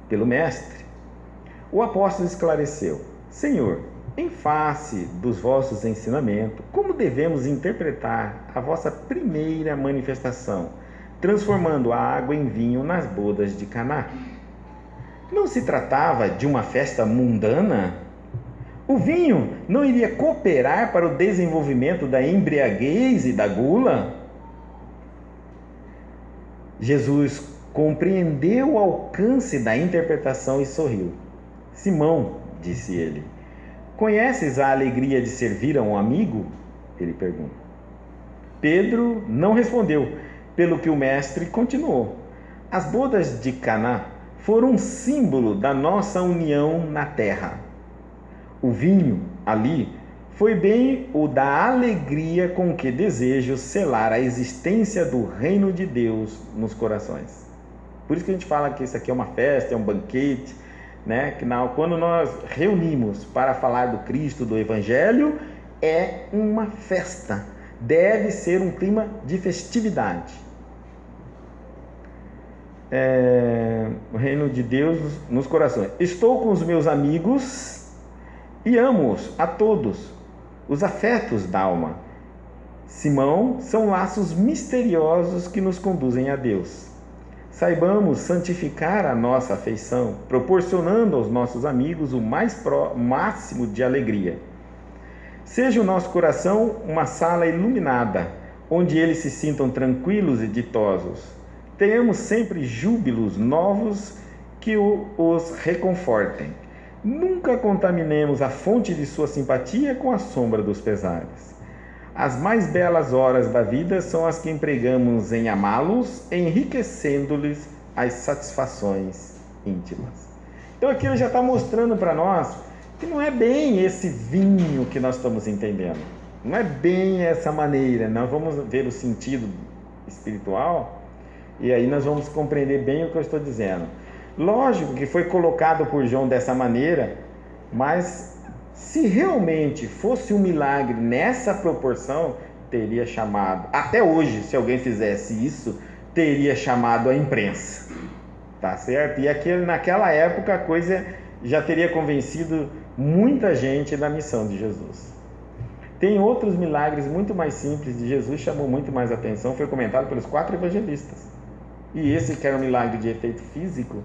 pelo mestre, o apóstolo esclareceu: Senhor, em face dos vossos ensinamentos, como devemos interpretar a vossa primeira manifestação, transformando a água em vinho nas bodas de Caná? Não se tratava de uma festa mundana? O vinho não iria cooperar para o desenvolvimento da embriaguez e da gula? Jesus compreendeu o alcance da interpretação e sorriu. Simão, disse ele, conheces a alegria de servir a um amigo? Ele pergunta. Pedro não respondeu, pelo que o mestre continuou. As bodas de Caná foram um símbolo da nossa união na terra. O vinho, ali, foi bem o da alegria com que desejo selar a existência do reino de Deus nos corações. Por isso que a gente fala que isso aqui é uma festa, é um banquete, né? Que quando nós reunimos para falar do Cristo, do Evangelho, é uma festa. Deve ser um clima de festividade. o reino de Deus nos corações. Estou com os meus amigos e amo-os a todos. Os afetos da alma, Simão, são laços misteriosos que nos conduzem a Deus. Saibamos santificar a nossa afeição, proporcionando aos nossos amigos o máximo de alegria. Seja o nosso coração uma sala iluminada, onde eles se sintam tranquilos e ditosos. Tenhamos sempre júbilos novos que os reconfortem. Nunca contaminemos a fonte de sua simpatia com a sombra dos pesares. As mais belas horas da vida são as que empregamos em amá-los, enriquecendo-lhes as satisfações íntimas. Então aqui ele já está mostrando para nós que não é bem esse vinho que nós estamos entendendo. Não é bem essa maneira. Nós vamos ver o sentido espiritual e aí nós vamos compreender bem o que eu estou dizendo. Lógico que foi colocado por João dessa maneira, mas se realmente fosse um milagre nessa proporção, teria chamado, até hoje, se alguém fizesse isso, teria chamado a imprensa, tá certo? E naquela época a coisa já teria convencido muita gente da missão de Jesus. Tem outros milagres muito mais simples de Jesus, chamou muito mais atenção, foi comentado pelos 4 evangelistas. E esse que era um milagre de efeito físico,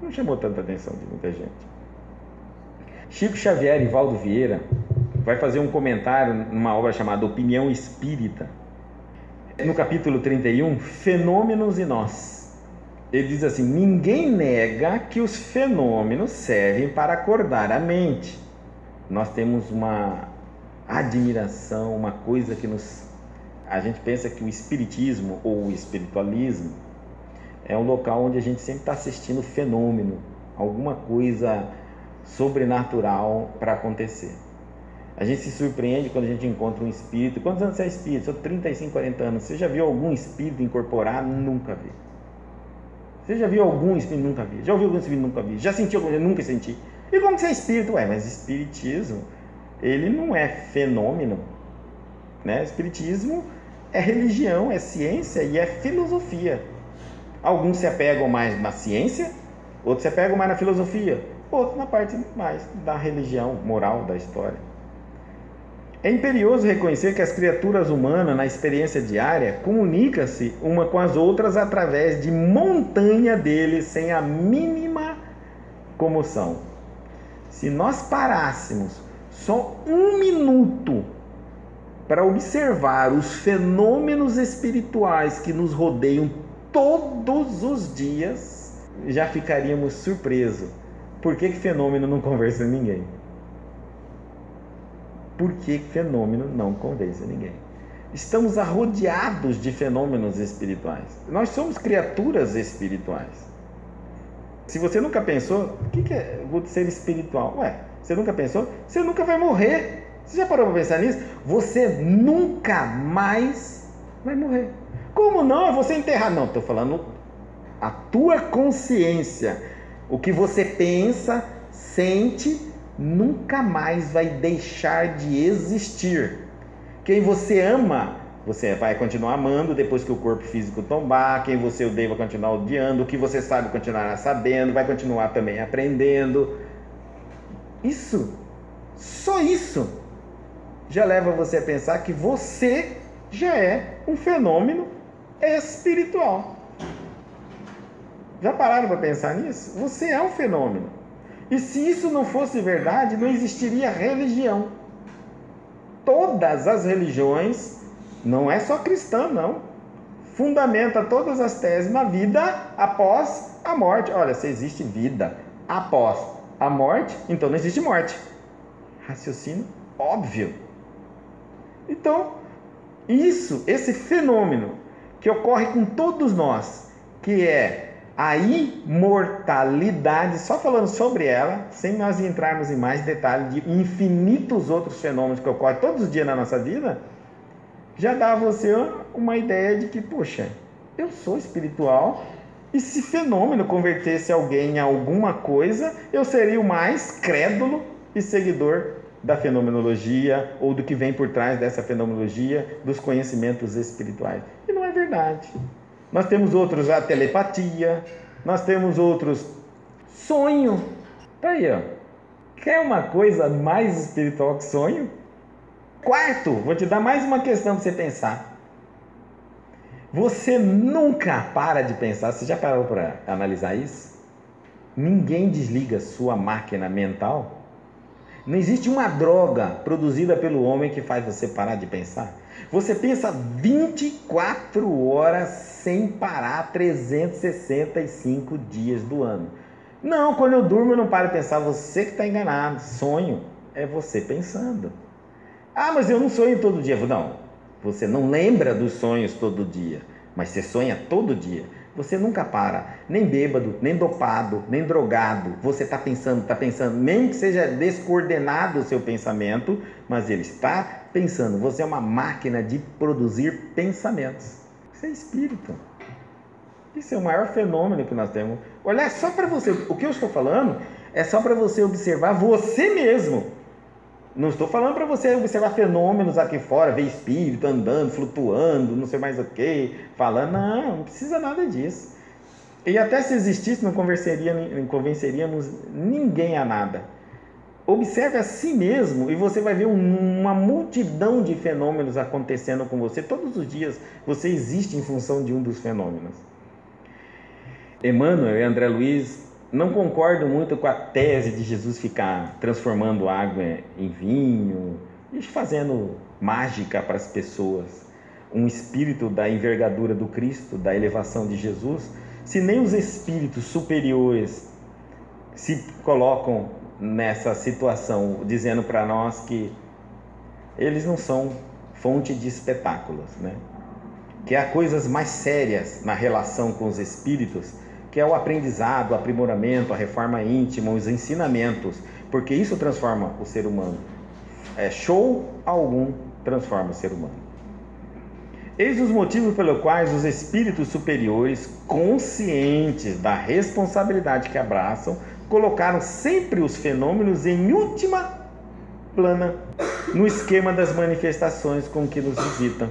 não chamou tanta atenção de muita gente. Chico Xavier e Valdo Vieira vai fazer um comentário numa obra chamada Opinião Espírita, no capítulo 31, Fenômenos e Nós. Ele diz assim: ninguém nega que os fenômenos servem para acordar a mente. Nós temos uma admiração, uma coisa que a gente pensa que o espiritismo ou o espiritualismo é um local onde a gente sempre está assistindo fenômeno, alguma coisa sobrenatural para acontecer. A gente se surpreende quando a gente encontra um espírito. Quantos anos você é espírito? Sou 35, 40 anos. Você já viu algum espírito incorporar? Nunca vi. Você já viu algum espírito? Nunca vi. Já ouviu algum espírito? Nunca vi. Já sentiu algum? Nunca senti. E como que você é espírito? Mas espiritismo, ele não é fenômeno, né? Espiritismo é religião, é ciência e é filosofia. Alguns se apegam mais na ciência, outros se apegam mais na filosofia, outros na parte mais da religião, moral da história. É imperioso reconhecer que as criaturas humanas, na experiência diária, comunicam-se uma com as outras através de montanha deles, sem a mínima comoção. Se nós parássemos só um minuto para observar os fenômenos espirituais que nos rodeiam todos os dias, já ficaríamos surpresos. Por que fenômeno não convence ninguém? Por que fenômeno não convence ninguém? Estamos rodeados de fenômenos espirituais. Nós somos criaturas espirituais. Se você nunca pensou, o que é ser espiritual? Você nunca pensou? Você nunca vai morrer. Você já parou para pensar nisso? Você nunca mais vai morrer. Como não? Eu vou ser enterrado. Não, estou falando a tua consciência. O que você pensa, sente, nunca mais vai deixar de existir. Quem você ama, você vai continuar amando depois que o corpo físico tombar. Quem você odeia vai continuar odiando. O que você sabe continuará sabendo, vai continuar também aprendendo. Isso, só isso, já leva você a pensar que você já é um fenômeno espiritual. Já pararam para pensar nisso? Você é um fenômeno. E se isso não fosse verdade, não existiria religião. Todas as religiões, não é só cristã, não, fundamenta todas as teses na vida após a morte. Olha, se existe vida após a morte, então não existe morte. Raciocínio óbvio. Então, esse fenômeno que ocorre com todos nós, que é a imortalidade, só falando sobre ela, sem nós entrarmos em mais detalhes de infinitos outros fenômenos que ocorrem todos os dias na nossa vida, já dá a você uma ideia de que, poxa, eu sou espiritual, e se fenômeno convertesse alguém em alguma coisa, eu seria o mais crédulo e seguidor da fenomenologia, ou do que vem por trás dessa fenomenologia, dos conhecimentos espirituais. E não é verdade. Nós temos outros a telepatia, nós temos outros sonho. Tá aí, ó. Quer uma coisa mais espiritual que sonho? Quarto, vou te dar mais uma questão para você pensar. Você nunca para de pensar. Você já parou para analisar isso? Ninguém desliga sua máquina mental. Não existe uma droga produzida pelo homem que faz você parar de pensar. Você pensa 24 horas sem parar, 365 dias do ano. Não, quando eu durmo eu não paro de pensar. Você que está enganado. Sonho é você pensando. Ah, mas eu não sonho todo dia. Não, você não lembra dos sonhos todo dia, mas você sonha todo dia. Você nunca para, nem bêbado, nem dopado, nem drogado. Você está pensando, nem que seja descoordenado o seu pensamento, mas ele está pensando. Você é uma máquina de produzir pensamentos. Isso é espírito. Isso é o maior fenômeno que nós temos. Olha, só para você, o que eu estou falando é só para você observar você mesmo. Não estou falando para você observar fenômenos aqui fora, ver espírito andando, flutuando, não sei mais o que, falando. Não precisa nada disso. E até se existisse, não convenceríamos ninguém a nada. Observe a si mesmo e você vai ver uma multidão de fenômenos acontecendo com você. Todos os dias você existe em função de um dos fenômenos. Emmanuel e André Luiz não concordam muito com a tese de Jesus ficar transformando água em vinho e fazendo mágica para as pessoas. Um espírito da envergadura do Cristo, da elevação de Jesus, se nem os espíritos superiores se colocam nessa situação, dizendo para nós que eles não são fonte de espetáculos, né? Que há coisas mais sérias na relação com os espíritos, que é o aprendizado, o aprimoramento, a reforma íntima, os ensinamentos, porque isso transforma o ser humano. Show algum transforma o ser humano. Eis os motivos pelos quais os espíritos superiores, conscientes da responsabilidade que abraçam, colocaram sempre os fenômenos em última plana no esquema das manifestações com que nos visitam.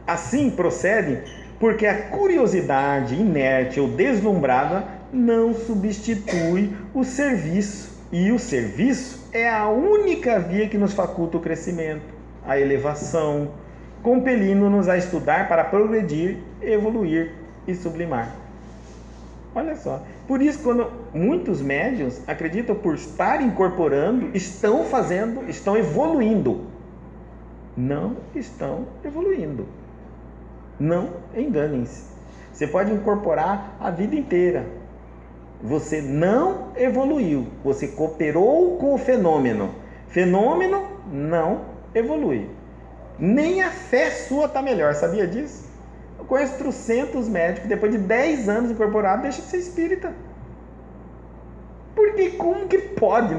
Assim procedem porque a curiosidade inerte ou deslumbrada não substitui o serviço, e o serviço é a única via que nos faculta o crescimento, a elevação, compelindo-nos a estudar para progredir, evoluir e sublimar. Olha só, por isso quando muitos médiuns acreditam por estar incorporando, estão evoluindo. Não estão evoluindo. Não enganem-se. Você pode incorporar a vida inteira. Você não evoluiu. Você cooperou com o fenômeno. Fenômeno não evolui. Nem a fé sua está melhor. Sabia disso? Eu conheço trocentos médicos, depois de 10 anos incorporado, deixa de ser espírita. Porque como que pode?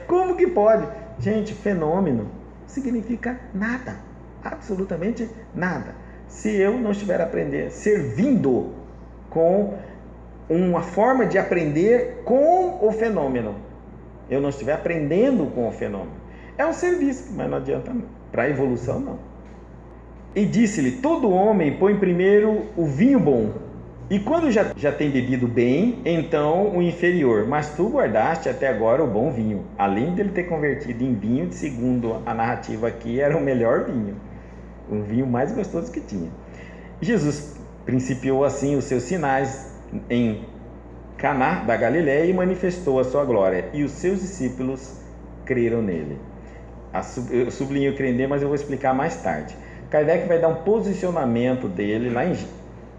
Como que pode? Gente, fenômeno significa nada. Absolutamente nada. Se eu não estiver servindo com uma forma de aprender com o fenômeno, eu não estiver aprendendo com o fenômeno, é um serviço, mas não adianta para a evolução não. E disse-lhe: todo homem põe primeiro o vinho bom, e quando já tem bebido bem, então o inferior, mas tu guardaste até agora o bom vinho. Além dele ter convertido em vinho, segundo a narrativa aqui, era o melhor vinho, o vinho mais gostoso que tinha. Jesus principiou assim os seus sinais em Caná da Galileia e manifestou a sua glória, e os seus discípulos creram nele. Eu sublinho creio, mas eu vou explicar mais tarde. Kardec vai dar um posicionamento dele lá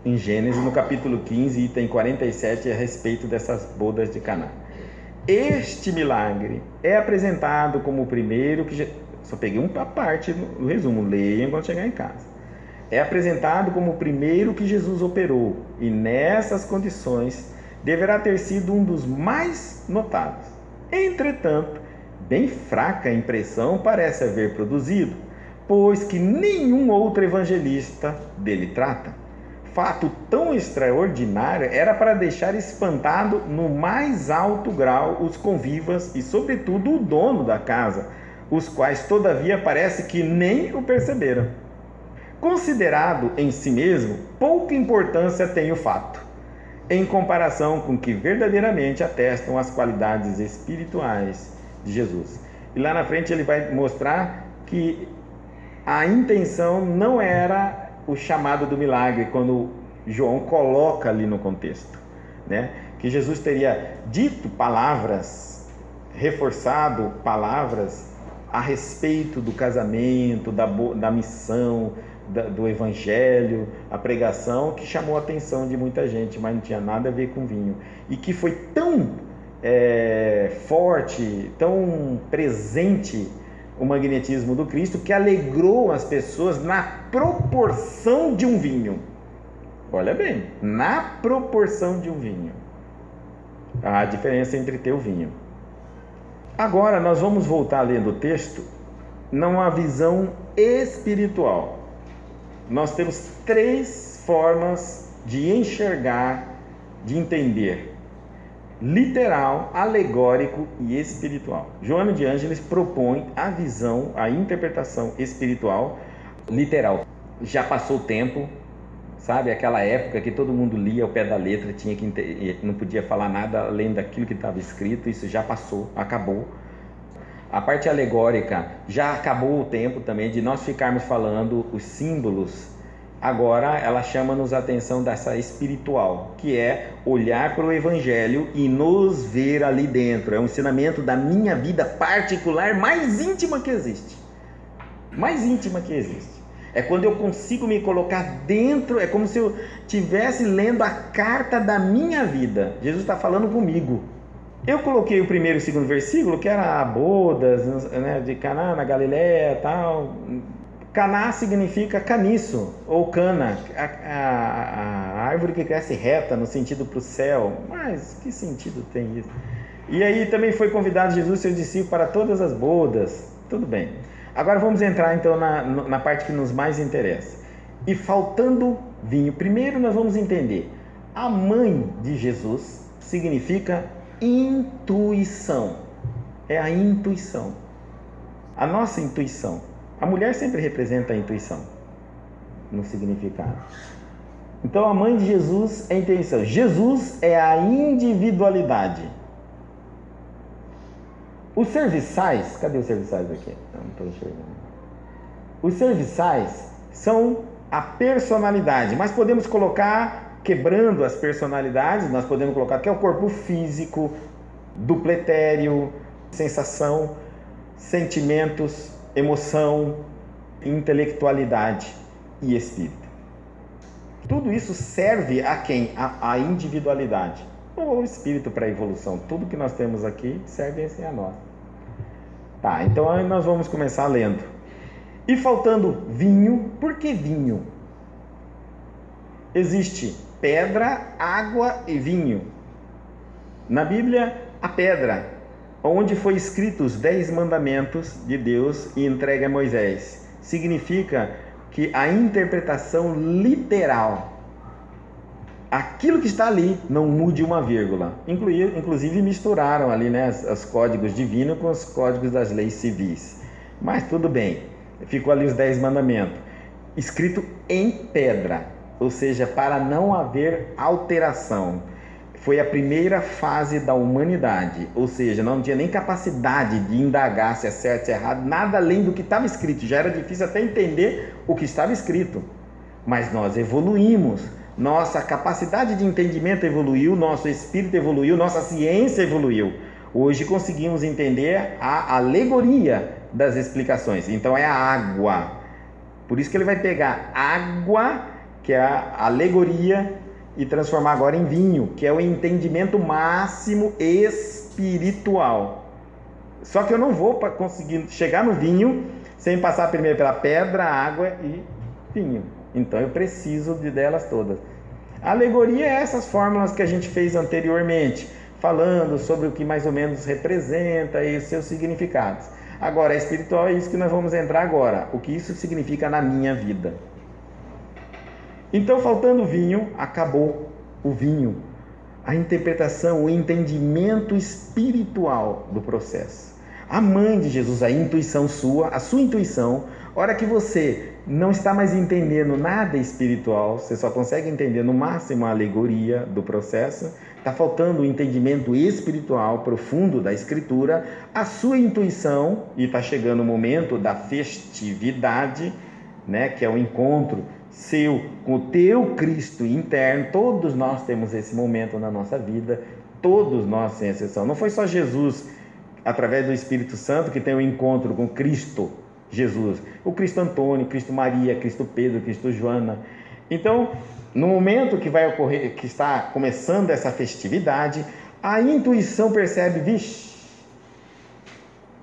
em Gênesis, no capítulo 15, item 47, a respeito dessas bodas de Caná. Este milagre é apresentado como o primeiro que... Só peguei uma parte no resumo, leiam quando chegar em casa. É apresentado como o primeiro que Jesus operou, e nessas condições deverá ter sido um dos mais notados. Entretanto, bem fraca a impressão parece haver produzido, pois que nenhum outro evangelista dele trata. Fato tão extraordinário era para deixar espantado no mais alto grau os convivas e, sobretudo, o dono da casa, os quais, todavia, parece que nem o perceberam. Considerado em si mesmo, pouca importância tem o fato, em comparação com o que verdadeiramente atestam as qualidades espirituais de Jesus. E lá na frente ele vai mostrar que a intenção não era o chamado do milagre, quando João coloca ali no contexto, né? Que Jesus teria dito palavras, reforçado palavras a respeito do casamento, da missão, do evangelho, a pregação, que chamou a atenção de muita gente, mas não tinha nada a ver com vinho. E que foi tão forte, tão presente o magnetismo do Cristo, que alegrou as pessoas na proporção de um vinho. Olha bem, na proporção de um vinho. A diferença entre ter o vinho. Agora nós vamos voltar lendo o texto numa visão espiritual. Nós temos 3 formas de enxergar, de entender: literal, alegórico e espiritual. Joana de Ângeles propõe a visão, a interpretação espiritual literal. Já passou o tempo, sabe? Aquela época que todo mundo lia ao pé da letra, tinha que não podia falar nada além daquilo que estava escrito. Isso já passou, acabou. A parte alegórica, já acabou o tempo também de nós ficarmos falando os símbolos. Agora ela chama-nos a atenção dessa espiritual, que é olhar para o Evangelho e nos ver ali dentro. É um ensinamento da minha vida particular mais íntima que existe. Mais íntima que existe. É quando eu consigo me colocar dentro, é como se eu estivesse lendo a carta da minha vida. Jesus está falando comigo. Eu coloquei o primeiro e o segundo versículo, que era bodas, né, de Caná, na Galileia e tal. Caná significa caniço, ou cana, a árvore que cresce reta, no sentido para o céu. Mas que sentido tem isso? E aí também foi convidado Jesus e seus discípulos para todas as bodas. Tudo bem. Agora vamos entrar então na parte que nos mais interessa. E faltando vinho, primeiro nós vamos entender, a mãe de Jesus significa intuição. É a intuição. A nossa intuição. A mulher sempre representa a intuição no significado. Então a mãe de Jesus é a intuição. Jesus é a individualidade. Os serviçais, cadê os serviçais aqui? Não estou enxergando. Os serviçais são a personalidade, mas podemos colocar, quebrando as personalidades, nós podemos colocar que é o corpo físico, dupletério, sensação, sentimentos, emoção, intelectualidade e espírito. Tudo isso serve a quem? A individualidade. Ou o espírito para a evolução. Tudo que nós temos aqui serve assim a nós. Tá, então aí nós vamos começar lendo. E faltando vinho, por que vinho? Existe pedra, água e vinho. Na Bíblia, a pedra, onde foi escritos os 10 mandamentos de Deus e entregue a Moisés, significa que a interpretação literal, aquilo que está ali, não mude uma vírgula. Inclusive misturaram ali, né, os códigos divinos com os códigos das leis civis. Mas tudo bem, ficou ali os 10 mandamentos, escrito em pedra, ou seja, para não haver alteração. Foi a primeira fase da humanidade, ou seja, não tinha nem capacidade de indagar se é certo, se é errado, nada além do que estava escrito. Já era difícil até entender o que estava escrito, mas nós evoluímos, nossa capacidade de entendimento evoluiu, nosso espírito evoluiu, nossa ciência evoluiu. Hoje conseguimos entender a alegoria das explicações. Então é a água, por isso que ele vai pegar água, que é a alegoria, e transformar agora em vinho, que é o entendimento máximo espiritual. Só que eu não vou conseguir chegar no vinho sem passar primeiro pela pedra, água e vinho. Então eu preciso delas todas. A alegoria é essas fórmulas que a gente fez anteriormente, falando sobre o que mais ou menos representa e os seus significados. Agora, a espiritual é isso que nós vamos entrar agora, o que isso significa na minha vida. Então, faltando vinho, acabou o vinho, a interpretação, o entendimento espiritual do processo. A mãe de Jesus, a intuição sua, a sua intuição, a hora que você não está mais entendendo nada espiritual, você só consegue entender no máximo a alegoria do processo, está faltando o entendimento espiritual profundo da Escritura, a sua intuição, e está chegando o momento da festividade, né, que é o encontro seu com o teu Cristo interno. Todos nós temos esse momento na nossa vida, todos nós sem exceção. Não foi só Jesus, através do Espírito Santo, que tem um encontro com Cristo Jesus, o Cristo Antônio, Cristo Maria, Cristo Pedro, Cristo Joana. Então, no momento que vai ocorrer, que está começando essa festividade, a intuição percebe, vixe,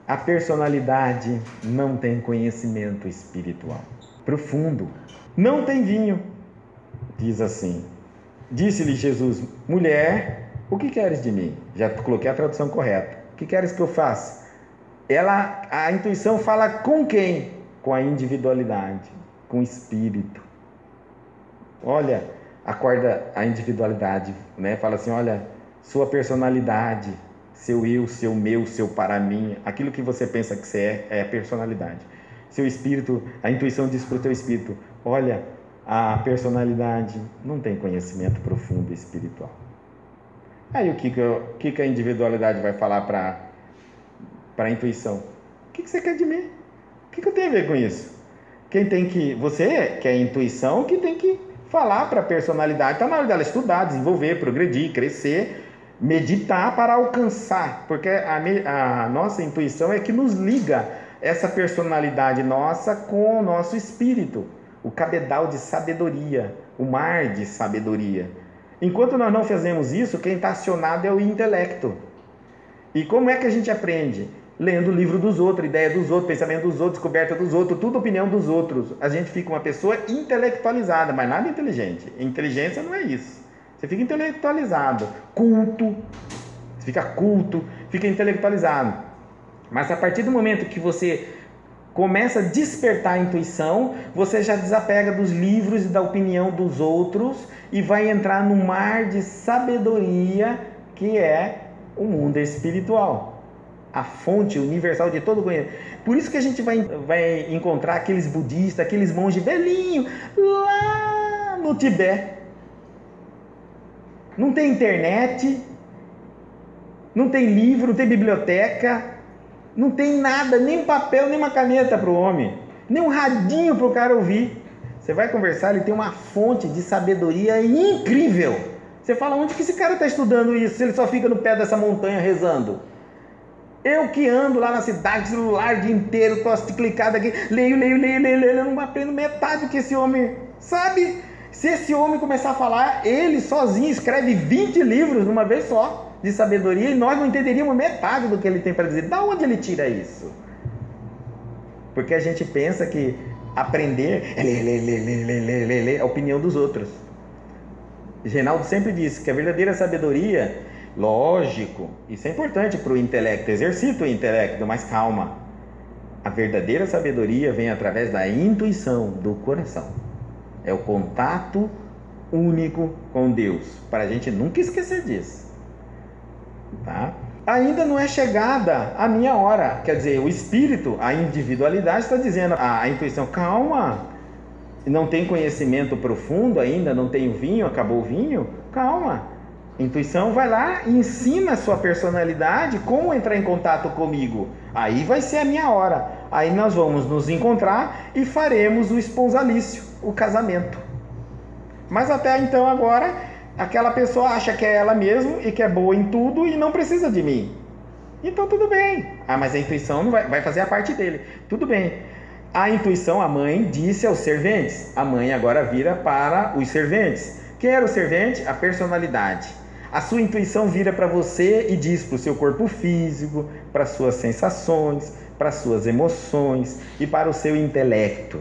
a personalidade não tem conhecimento espiritual profundo, não tem vinho, diz assim. Disse-lhe Jesus: mulher, o que queres de mim? Já coloquei a tradução correta. O que queres que eu faça? A intuição fala com quem? Com a individualidade, com o espírito. Olha, acorda a individualidade, né? Fala assim: olha, sua personalidade, seu eu, seu meu, seu para mim, aquilo que você pensa que você é a personalidade. Seu espírito, a intuição diz para o teu espírito: olha, a personalidade não tem conhecimento profundo espiritual. Aí o que a individualidade vai falar para a intuição? O que você quer de mim? O que eu tenho a ver com isso? Você, que é a intuição, que tem que falar para a personalidade. Está na hora dela estudar, desenvolver, progredir, crescer, meditar para alcançar, porque a nossa intuição é que nos liga essa personalidade nossa com o nosso espírito, o cabedal de sabedoria, o mar de sabedoria. Enquanto nós não fazemos isso, quem está acionado é o intelecto. E como é que a gente aprende? Lendo o livro dos outros, ideia dos outros, pensamento dos outros, descoberta dos outros, tudo opinião dos outros. A gente fica uma pessoa intelectualizada, mas nada inteligente. Inteligência não é isso. Você fica intelectualizado, culto, fica intelectualizado. Mas a partir do momento que você começa a despertar a intuição, você já desapega dos livros e da opinião dos outros e vai entrar no mar de sabedoria que é o mundo espiritual, a fonte universal de todo conhecimento. Por isso que a gente vai encontrar aqueles budistas, aqueles monges velhinhos lá no Tibete. Não tem internet, não tem livro, não tem biblioteca, não tem nada, nem um papel, nem uma caneta para o homem, nem um radinho para o cara ouvir. Você vai conversar, ele tem uma fonte de sabedoria incrível. Você fala: onde que esse cara está estudando isso, se ele só fica no pé dessa montanha rezando? Eu que ando lá na cidade, celular o dia inteiro, estou clicado aqui, leio, não aprendo metade do que esse homem sabe. Se esse homem começar a falar, ele sozinho escreve 20 livros numa vez só de sabedoria, e nós não entenderíamos metade do que ele tem para dizer. Da onde ele tira isso? Porque a gente pensa que aprender é ler a opinião dos outros. Reinaldo sempre disse que a verdadeira sabedoria, lógico, isso é importante para o intelecto, exercita o intelecto, mas calma. A verdadeira sabedoria vem através da intuição do coração. É o contato único com Deus, para a gente nunca esquecer disso. Tá? Ainda não é chegada a minha hora, quer dizer, o espírito, a individualidade está dizendo a intuição: calma, não tem conhecimento profundo ainda, não tem vinho, acabou o vinho, calma. A intuição vai lá e ensina a sua personalidade como entrar em contato comigo. Aí vai ser a minha hora, aí nós vamos nos encontrar e faremos o esponsalício, o casamento. Mas até então agora, aquela pessoa acha que é ela mesma e que é boa em tudo e não precisa de mim. Então tudo bem. Mas a intuição não vai fazer a parte dele. Tudo bem. A intuição, a mãe disse aos serventes. A mãe agora vira para os serventes. Quem era o servente? A personalidade. A sua intuição vira para você e diz para o seu corpo físico, para as suas sensações, para as suas emoções e para o seu intelecto.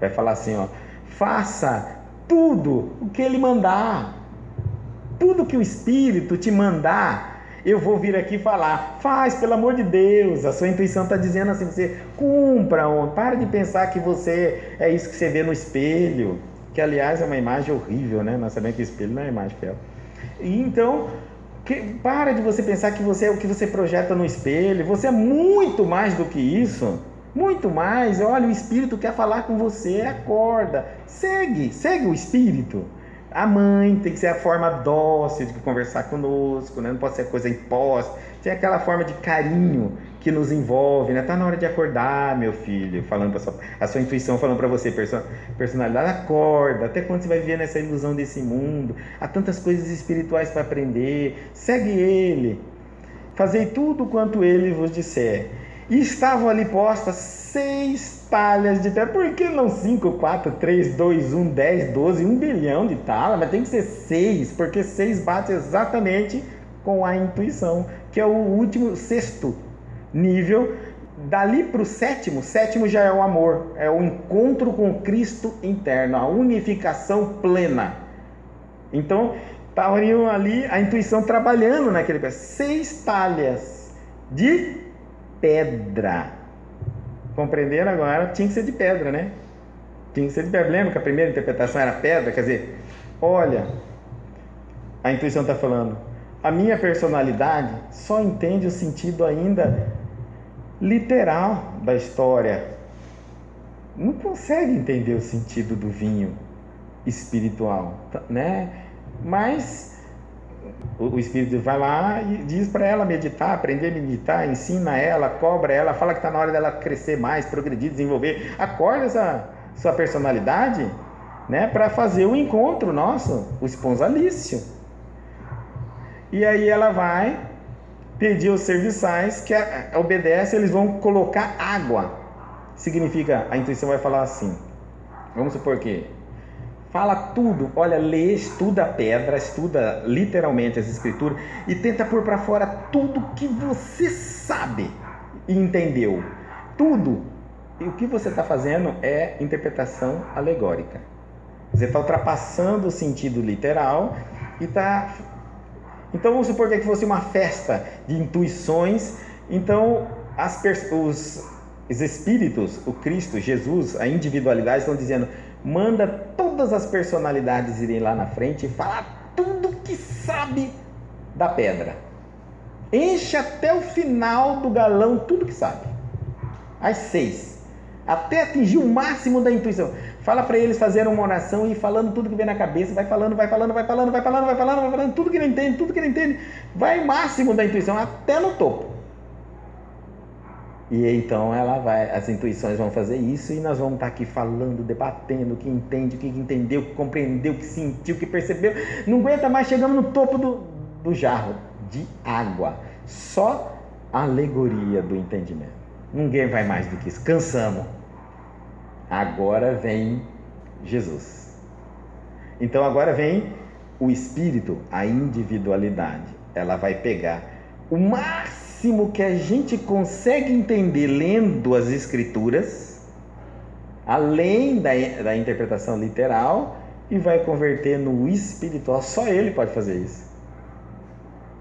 Vai falar assim, ó: faça tudo o que ele mandar. Tudo que o Espírito te mandar, eu vou vir aqui falar. Faz, pelo amor de Deus. A sua intuição está dizendo assim: você cumpra, para de pensar que você é isso que você vê no espelho, que aliás é uma imagem horrível, né? Nós sabemos que o espelho não é imagem fiel. Então, para de você pensar que você é o que você projeta no espelho. Você é muito mais do que isso. Muito mais, olha, o Espírito quer falar com você, acorda, segue o Espírito. A mãe tem que ser a forma dócil de conversar conosco, né? Não pode ser coisa imposta, tem aquela forma de carinho que nos envolve, né? Tá na hora de acordar, meu filho, falando para a sua intuição falando para você, personalidade, acorda, até quando você vai viver nessa ilusão desse mundo? Há tantas coisas espirituais para aprender, segue ele. Fazei tudo quanto ele vos disser. E estavam ali postas 6 talhas de pedra. Por que não 5, 4, 3, 2, 1, 10, 12, 1 bilhão de talas? Mas tem que ser 6, porque 6 bate exatamente com a intuição, que é o último, sexto nível. Dali para o sétimo já é o amor, é o encontro com Cristo interno, a unificação plena. Então, estariam ali a intuição trabalhando naquele pé. 6 talhas de pedra. Compreenderam agora? Tinha que ser de pedra, né? Tinha que ser de pedra. Lembra que a primeira interpretação era pedra? Quer dizer, olha, a intuição está falando, a minha personalidade só entende o sentido ainda literal da história. Não consegue entender o sentido do vinho espiritual, né? Mas o Espírito vai lá e diz para ela meditar, aprender a meditar, ensina ela, cobra ela, fala que está na hora dela crescer mais, progredir, desenvolver. Acorda essa sua personalidade, né, para fazer o encontro nosso, o esponsalício. E aí ela vai pedir aos serviçais que obedecem, eles vão colocar água. Significa, a intuição vai falar assim, vamos supor que fala tudo, olha, lê, estuda a pedra, estuda literalmente as escrituras e tenta pôr para fora tudo que você sabe e entendeu. Tudo. E o que você está fazendo é interpretação alegórica. Você está ultrapassando o sentido literal e está... Então vamos supor que fosse uma festa de intuições. Então os espíritos, o Cristo, Jesus, a individualidade estão dizendo, manda todas as personalidades irem lá na frente e falar tudo que sabe da pedra. Enche até o final do galão tudo que sabe. As 6. Até atingir o máximo da intuição. Fala para eles fazerem uma oração e ir falando tudo que vem na cabeça. Vai falando, tudo que não entende. Vai o máximo da intuição até no topo. E então ela vai, as intuições vão fazer isso e nós vamos estar aqui falando, debatendo o que entende, o que entendeu, o que compreendeu, o que sentiu, o que percebeu. Não aguenta mais, chegamos no topo do jarro de água. Só a alegoria do entendimento. Ninguém vai mais do que isso. Cansamos. Agora vem Jesus. Então agora vem o Espírito, a individualidade. Ela vai pegar o máximo que a gente consegue entender lendo as escrituras, além da interpretação literal, e vai converter no espiritual. Só ele pode fazer isso.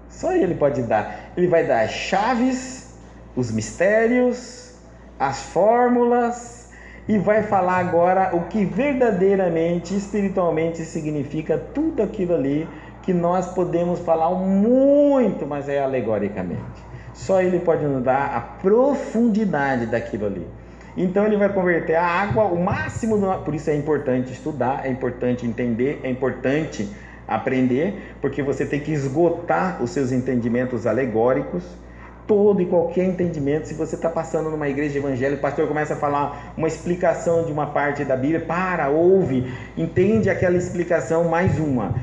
Só ele pode dar. Ele vai dar as chaves, os mistérios, as fórmulas, e vai falar agora o que verdadeiramente, espiritualmente significa tudo aquilo ali que nós podemos falar muito, mas é alegoricamente. Só ele pode nos dar a profundidade daquilo ali. Então ele vai converter a água, o máximo por isso é importante estudar, é importante entender, é importante aprender, porque você tem que esgotar os seus entendimentos alegóricos, todo e qualquer entendimento. Se você está passando numa igreja evangélica, o pastor começa a falar uma explicação de uma parte da Bíblia, ouve, entende aquela explicação, mais uma,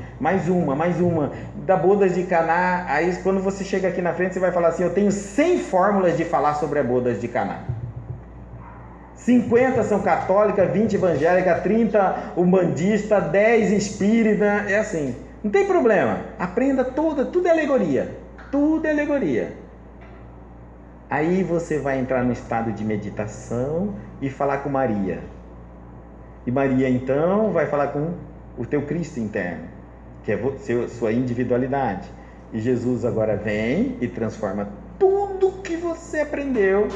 da bodas de Caná. Aí quando você chega aqui na frente, você vai falar assim, eu tenho 100 fórmulas de falar sobre a bodas de Caná. 50 são católicas, 20 evangélicas, 30 umbandista, 10 espírita, é assim. Não tem problema, aprenda tudo é alegoria, tudo é alegoria. Aí você vai entrar no estado de meditação e falar com Maria. E Maria então vai falar com o teu Cristo interno, que é sua individualidade. E Jesus agora vem e transforma tudo que você aprendeu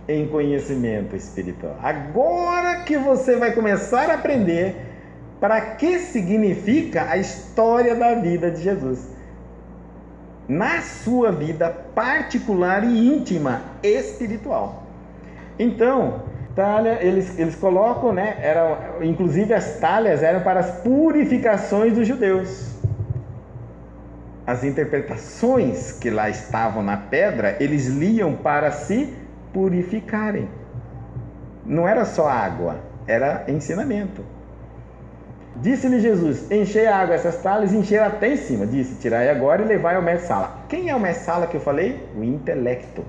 em conhecimento espiritual. Agora que você vai começar a aprender para que significa a história da vida de Jesus na sua vida particular e íntima espiritual. Então, talha, eles colocam, né? Inclusive as talhas eram para as purificações dos judeus. As interpretações que lá estavam na pedra, eles liam para se purificarem. Não era só água, era ensinamento. Disse-lhe Jesus: enchei a água essas talhas, encheram até em cima. Disse: tirai agora e levai ao mestre-sala. Quem é o mestre-sala que eu falei? O intelecto.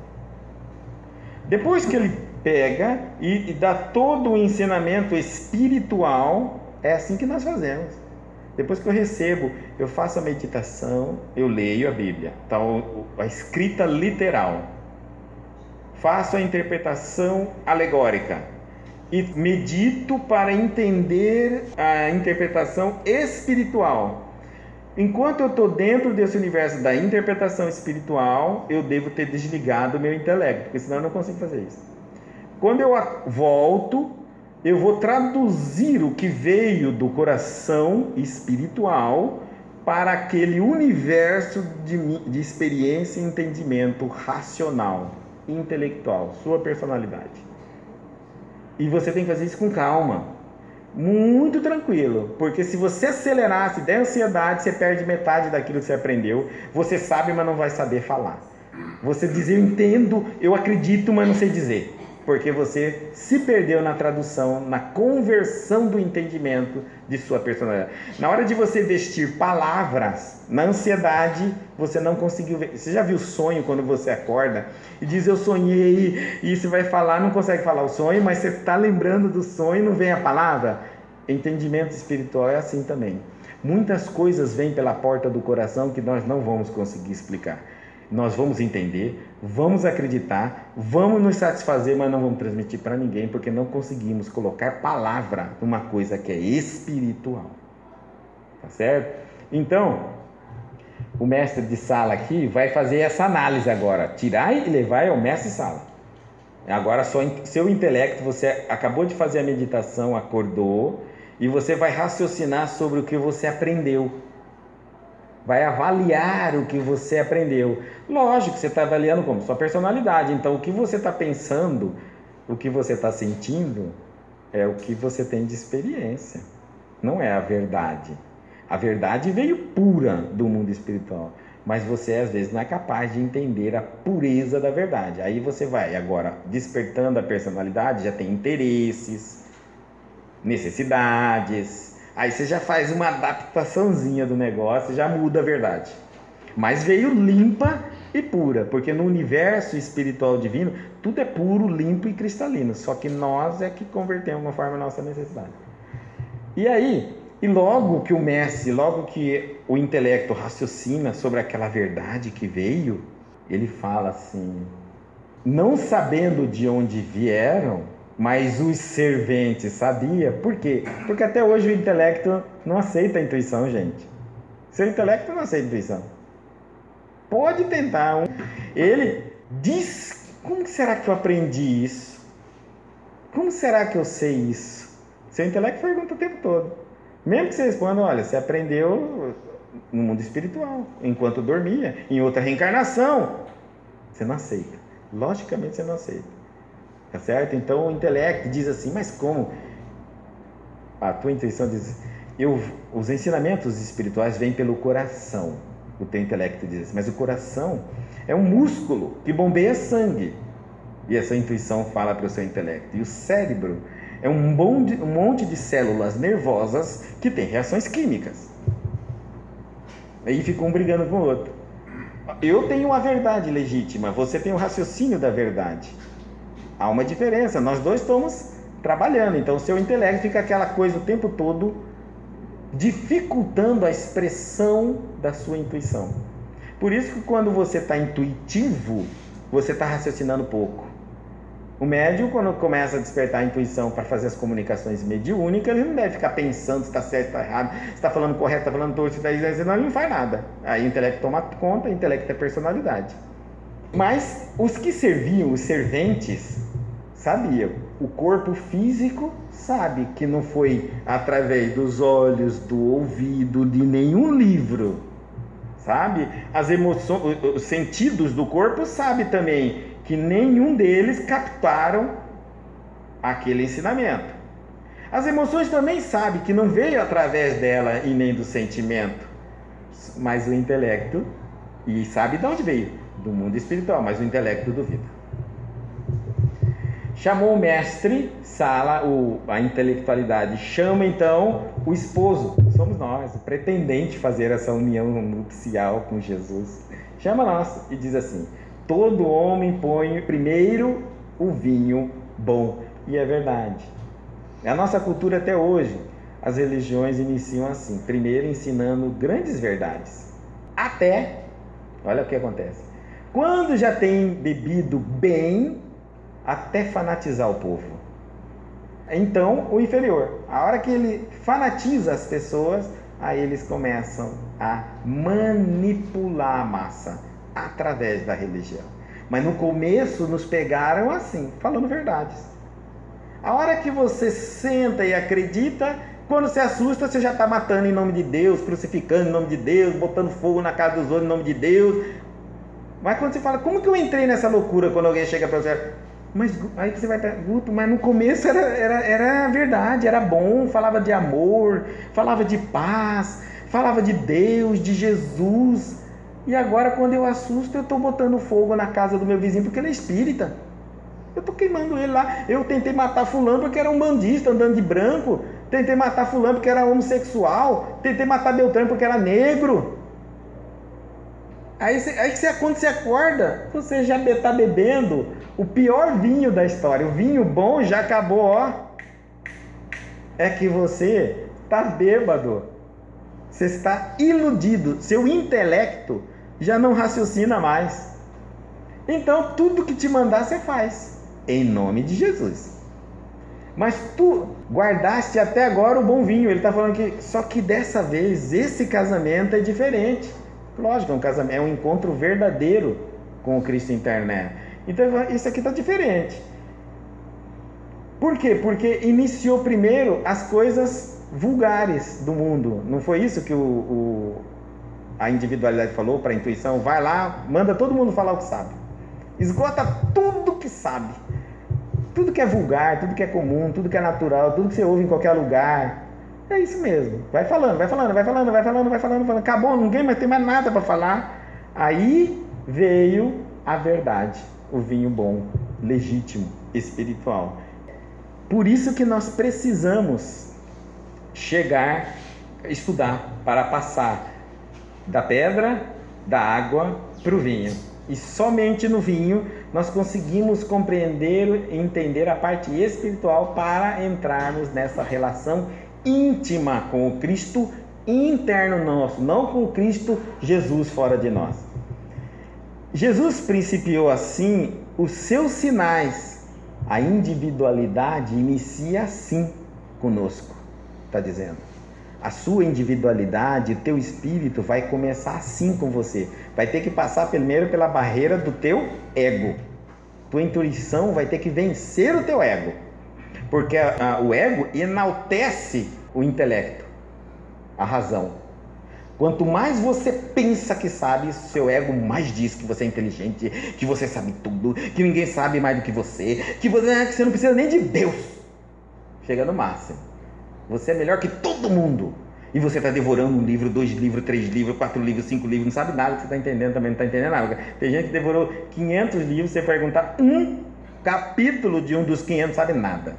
Depois que ele pega e dá todo o ensinamento espiritual, é assim que nós fazemos. Depois que eu recebo, eu faço a meditação, eu leio a Bíblia, então a escrita literal, faço a interpretação alegórica e medito para entender a interpretação espiritual. Enquanto eu estou dentro desse universo da interpretação espiritual, eu devo ter desligado o meu intelecto, porque senão eu não consigo fazer isso. Quando eu volto, eu vou traduzir o que veio do coração espiritual para aquele universo de experiência e entendimento racional, intelectual, sua personalidade. E você tem que fazer isso com calma, muito tranquilo, porque se você acelerar, se der ansiedade, você perde metade daquilo que você aprendeu. Você sabe, mas não vai saber falar. Você diz: eu entendo, eu acredito, mas não sei dizer. Porque você se perdeu na tradução, na conversão do entendimento de sua personalidade. Na hora de você vestir palavras, na ansiedade, você não conseguiu ver. Você já viu o sonho quando você acorda e diz: eu sonhei, e você vai falar, não consegue falar o sonho, mas você está lembrando do sonho e não vem a palavra? Entendimento espiritual é assim também. Muitas coisas vêm pela porta do coração que nós não vamos conseguir explicar. Nós vamos entender, vamos acreditar, vamos nos satisfazer, mas não vamos transmitir para ninguém, porque não conseguimos colocar palavra numa coisa que é espiritual. Tá certo? Então, o mestre de sala aqui vai fazer essa análise agora. Tirai e levai ao mestre de sala. Agora, seu intelecto, você acabou de fazer a meditação, acordou, e você vai raciocinar sobre o que você aprendeu. Vai avaliar o que você aprendeu. Lógico que você está avaliando como? Sua personalidade. Então, o que você está pensando, o que você está sentindo, é o que você tem de experiência. Não é a verdade. A verdade veio pura do mundo espiritual. Mas você, às vezes, não é capaz de entender a pureza da verdade. Aí você vai, agora, despertando a personalidade, já tem interesses, necessidades. Aí você já faz uma adaptaçãozinha do negócio, já muda a verdade. Mas veio limpa e pura, porque no universo espiritual divino, tudo é puro, limpo e cristalino. Só que nós é que convertemos conforme a nossa necessidade. E aí, logo que o mestre, logo que o intelecto raciocina sobre aquela verdade que veio, ele fala assim: não sabendo de onde vieram, mas os serventes sabiam. Por quê? Porque até hoje o intelecto não aceita a intuição, gente. Seu intelecto não aceita a intuição. Pode tentar. Ele diz: como será que eu aprendi isso? Como será que eu sei isso? Seu intelecto pergunta o tempo todo. Mesmo que você responda: olha, você aprendeu no mundo espiritual, enquanto dormia, em outra reencarnação. Você não aceita. Logicamente você não aceita. Tá certo? Então o intelecto diz assim: mas como? A tua intuição diz: os ensinamentos espirituais vêm pelo coração. O teu intelecto diz assim: mas o coração é um músculo que bombeia sangue. E essa intuição fala para o seu intelecto. E o cérebro é um monte de células nervosas que tem reações químicas. Aí fica um brigando com o outro. Eu tenho a verdade legítima, você tem o raciocínio da verdade. Há uma diferença, nós dois estamos trabalhando. Então o seu intelecto fica aquela coisa o tempo todo dificultando a expressão da sua intuição. Por isso que quando você está intuitivo, você está raciocinando pouco. O médium, quando começa a despertar a intuição para fazer as comunicações mediúnicas, ele não deve ficar pensando se está certo, se está errado, se está falando correto, se está falando torto, se está dizendo, não, ele não faz nada. Aí o intelecto toma conta, o intelecto é personalidade. Mas os que serviam, os serventes, sabiam. O corpo físico sabe que não foi através dos olhos, do ouvido, de nenhum livro. Sabe? As emoções, os sentidos do corpo sabe também que nenhum deles captaram aquele ensinamento. As emoções também sabem que não veio através dela e nem do sentimento, mas o intelecto, e sabe de onde veio? Do mundo espiritual, mas o intelecto duvida. Chamou o mestre, Sala, a intelectualidade, chama então o esposo, somos nós, o pretendente fazer essa união nupcial com Jesus. Chama nós e diz assim: todo homem põe primeiro o vinho bom. E é verdade. É a nossa cultura até hoje. As religiões iniciam assim, primeiro ensinando grandes verdades. Até, olha o que acontece, quando já tem bebido bem, até fanatizar o povo. Então, o inferior, a hora que ele fanatiza as pessoas, aí eles começam a manipular a massa através da religião. Mas no começo nos pegaram assim, falando verdades. A hora que você senta e acredita, quando se assusta, você já está matando em nome de Deus, crucificando em nome de Deus, botando fogo na casa dos outros em nome de Deus. Mas quando você fala, como que eu entrei nessa loucura, quando alguém chega para você, mas aí você vai para Guto, mas no começo era verdade, era bom, falava de amor, falava de paz, falava de Deus, de Jesus. E agora quando eu assusto, eu estou botando fogo na casa do meu vizinho porque ele é espírita. Eu estou queimando ele lá. Eu tentei matar fulano porque era um bandista andando de branco. Tentei matar fulano porque era homossexual. Tentei matar Beltrano porque era negro. Aí quando você acorda, você já está bebendo o pior vinho da história. O vinho bom já acabou, ó. É que você está bêbado. Você está iludido. Seu intelecto já não raciocina mais. Então, tudo que te mandar, você faz. Em nome de Jesus. Mas tu guardaste até agora o bom vinho. Ele está falando que só que dessa vez esse casamento é diferente. Lógico, é um casamento, é um encontro verdadeiro com o Cristo interno. Então isso aqui está diferente. Por quê? Porque iniciou primeiro as coisas vulgares do mundo. Não foi isso que a individualidade falou para a intuição? Vai lá, manda todo mundo falar o que sabe. Esgota tudo que sabe. Tudo que é vulgar, tudo que é comum, tudo que é natural, tudo que você ouve em qualquer lugar. É isso mesmo. Vai falando. Acabou, ninguém mais tem mais nada para falar. Aí veio a verdade, o vinho bom, legítimo, espiritual. Por isso que nós precisamos estudar para passar da pedra, da água para o vinho. E somente no vinho nós conseguimos compreender e entender a parte espiritual para entrarmos nessa relação íntima com o Cristo interno nosso, não com o Cristo Jesus fora de nós. Jesus principiou assim os seus sinais. A individualidade inicia assim conosco, está dizendo. A sua individualidade, o teu espírito vai começar assim com você. Vai ter que passar primeiro pela barreira do teu ego. Tua intuição vai ter que vencer o teu ego. Porque o ego enaltece o intelecto, a razão. Quanto mais você pensa que sabe, seu ego mais diz que você é inteligente, que você sabe tudo, que ninguém sabe mais do que você não precisa nem de Deus. Chega no máximo. Você é melhor que todo mundo. E você está devorando um livro, 2 livros, 3 livros, 4 livros, 5 livros, não sabe nada que você está entendendo, também não está entendendo nada. Tem gente que devorou 500 livros, você perguntar um capítulo de um dos 500, sabe nada.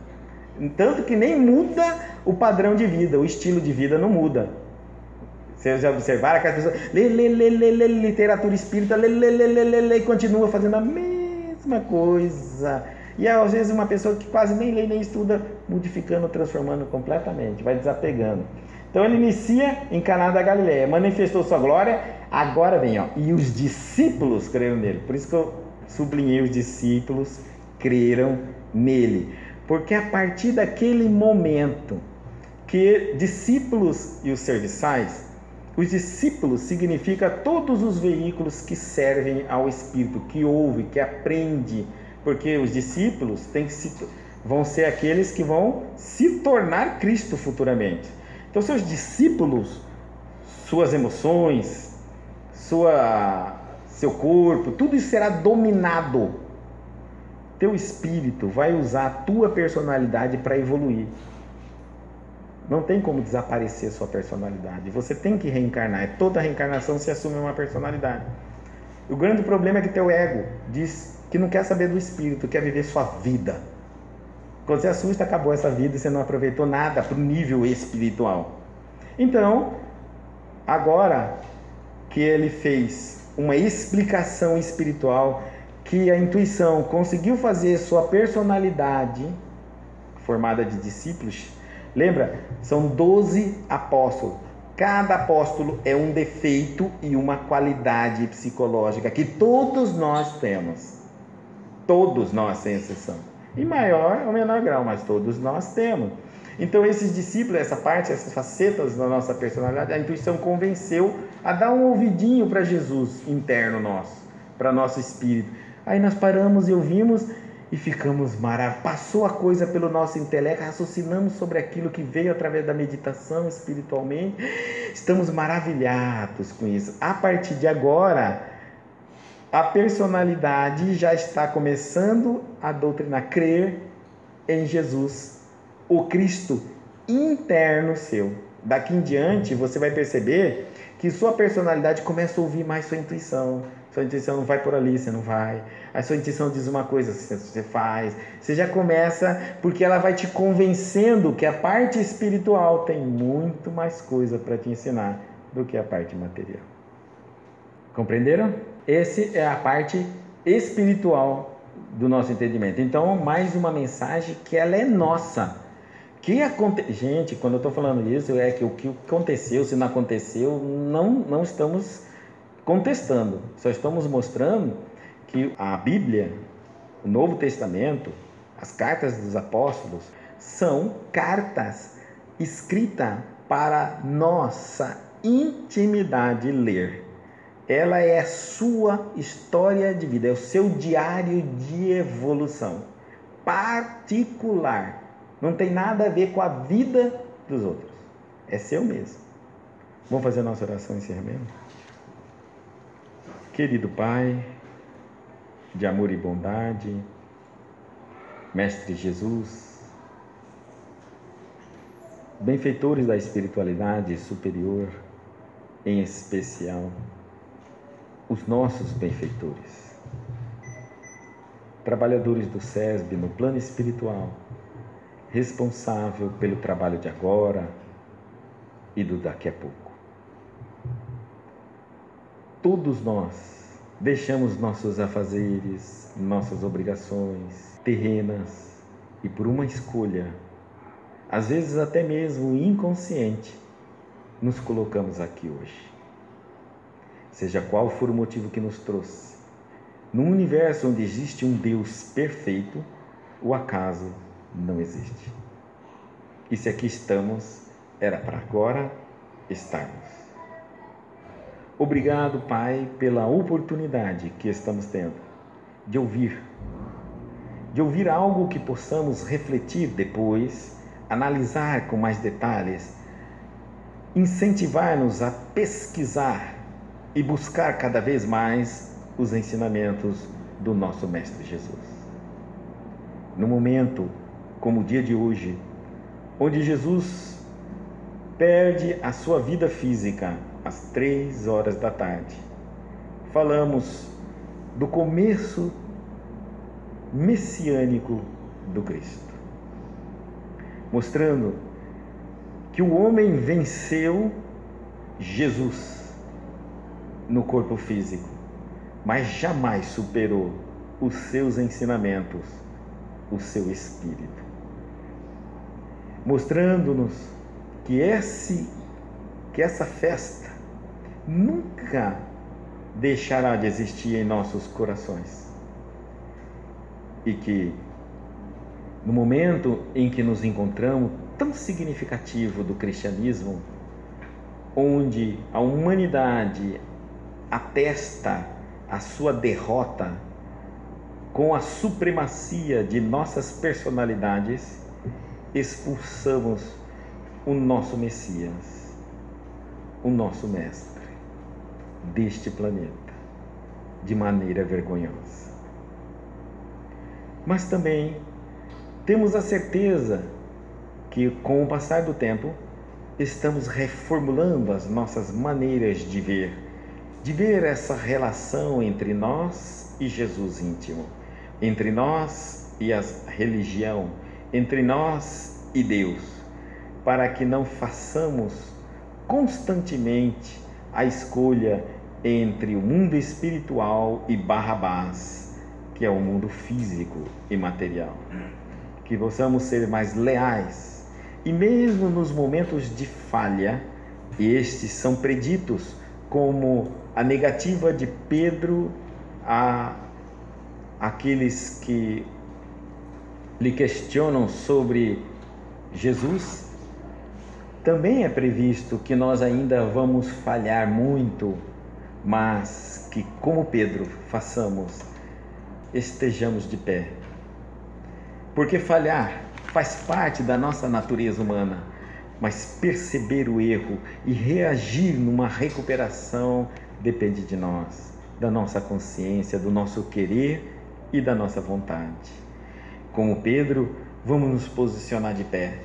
Tanto que nem muda o padrão de vida, o estilo de vida não muda. Vocês já observaram que as pessoas lê literatura espírita, lê, e continua fazendo a mesma coisa. E às vezes uma pessoa que quase nem lê nem estuda, modificando, transformando completamente, vai desapegando. Então ele inicia em Caná da Galileia, manifestou sua glória, agora vem, ó, e os discípulos creram nele. Por isso que eu sublinhei, os discípulos creram nele. Porque a partir daquele momento que discípulos e os serviçais, os discípulos significa todos os veículos que servem ao Espírito, que ouve, que aprende, porque os discípulos vão ser aqueles que vão se tornar Cristo futuramente. Então seus discípulos, suas emoções, seu corpo, tudo isso será dominado. teu espírito vai usar a tua personalidade para evoluir. Não tem como desaparecer a sua personalidade. Você tem que reencarnar. Toda reencarnação se assume uma personalidade. O grande problema é que teu ego diz que não quer saber do espírito, quer viver sua vida. Quando você assusta, acabou essa vida e você não aproveitou nada para o nível espiritual. Então, agora que ele fez uma explicação espiritual, que a intuição conseguiu fazer sua personalidade formada de discípulos, lembra? São 12 apóstolos. Cada apóstolo é um defeito e uma qualidade psicológica que todos nós temos. Todos nós, sem exceção. Em maior ou menor grau, mas todos nós temos. Então, esses discípulos, essa parte, essas facetas da nossa personalidade, a intuição convenceu a dar um ouvidinho para Jesus interno nosso, para nosso espírito. Aí nós paramos e ouvimos e ficamos maravilhados. Passou a coisa pelo nosso intelecto, raciocinamos sobre aquilo que veio através da meditação espiritualmente. Estamos maravilhados com isso. A partir de agora, a personalidade já está começando a doutrinar, crer em Jesus, o Cristo interno seu. Daqui em diante, você vai perceber que sua personalidade começa a ouvir mais sua intuição. Sua intuição não vai por ali, você não vai. A sua intuição diz uma coisa, você faz. Você já começa, porque ela vai te convencendo que a parte espiritual tem muito mais coisa para te ensinar do que a parte material. Compreenderam? Essa é a parte espiritual do nosso entendimento. Então, mais uma mensagem que ela é nossa. Gente, quando eu estou falando isso, é que o que aconteceu, se não aconteceu, não estamos contestando. Só estamos mostrando que a Bíblia, o Novo Testamento, as cartas dos apóstolos, são cartas escritas para nossa intimidade ler. Ela é a sua história de vida, é o seu diário de evolução particular. Não tem nada a ver com a vida dos outros. É seu mesmo. Vamos fazer a nossa oração e encerramento? Querido Pai, de amor e bondade, Mestre Jesus, benfeitores da espiritualidade superior, em especial, os nossos benfeitores, trabalhadores do SESB no plano espiritual, responsável pelo trabalho de agora e do daqui a pouco. Todos nós deixamos nossos afazeres, nossas obrigações terrenas e por uma escolha, às vezes até mesmo inconsciente, nos colocamos aqui hoje. Seja qual for o motivo que nos trouxe, num universo onde existe um Deus perfeito, o acaso não existe. E se aqui estamos, era para agora estarmos. Obrigado, Pai, pela oportunidade que estamos tendo de ouvir algo que possamos refletir depois, analisar com mais detalhes, incentivar-nos a pesquisar e buscar cada vez mais os ensinamentos do nosso Mestre Jesus. No momento como o dia de hoje, onde Jesus perde a sua vida física às 3 horas da tarde, falamos do começo messiânico do Cristo, mostrando que o homem venceu Jesus no corpo físico, mas jamais superou os seus ensinamentos, o seu espírito, mostrando-nos que essa festa nunca deixará de existir em nossos corações e que no momento em que nos encontramos, tão significativo do cristianismo, onde a humanidade atesta a sua derrota com a supremacia de nossas personalidades, expulsamos o nosso Messias, o nosso Mestre, deste planeta, de maneira vergonhosa. mas também temos a certeza que, com o passar do tempo, estamos reformulando as nossas maneiras de ver essa relação entre nós e Jesus íntimo, entre nós e a religião, entre nós e Deus, para que não façamos constantemente a escolha entre o mundo espiritual e Barrabás, que é o mundo físico e material. Que possamos ser mais leais e mesmo nos momentos de falha, e estes são preditos como a negativa de Pedro a aqueles que lhe questionam sobre Jesus, também é previsto que nós ainda vamos falhar muito, mas que, como Pedro, estejamos de pé. Porque falhar faz parte da nossa natureza humana, mas perceber o erro e reagir numa recuperação depende de nós, da nossa consciência, do nosso querer e da nossa vontade. Como Pedro, vamos nos posicionar de pé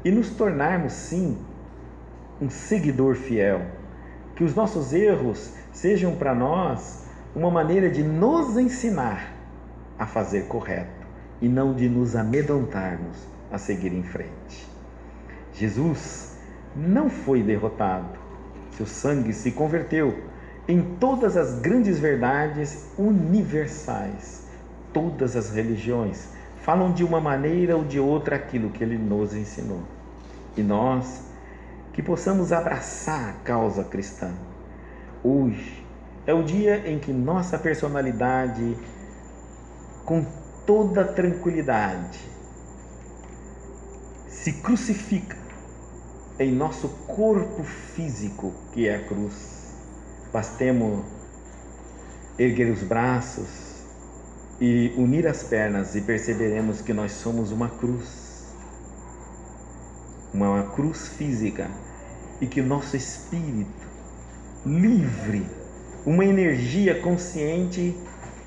e nos tornarmos, sim, um seguidor fiel. Que os nossos erros sejam para nós uma maneira de nos ensinar a fazer correto e não de nos amedrontarmos a seguir em frente. Jesus não foi derrotado. Seu sangue se converteu em todas as grandes verdades universais. Todas as religiões falam de uma maneira ou de outra aquilo que ele nos ensinou. E nós, que possamos abraçar a causa cristã. Hoje é o dia em que nossa personalidade, com toda tranquilidade, se crucifica em nosso corpo físico, que é a cruz. Bastemos erguer os braços e unir as pernas e perceberemos que nós somos uma cruz física, e que o nosso espírito livre, uma energia consciente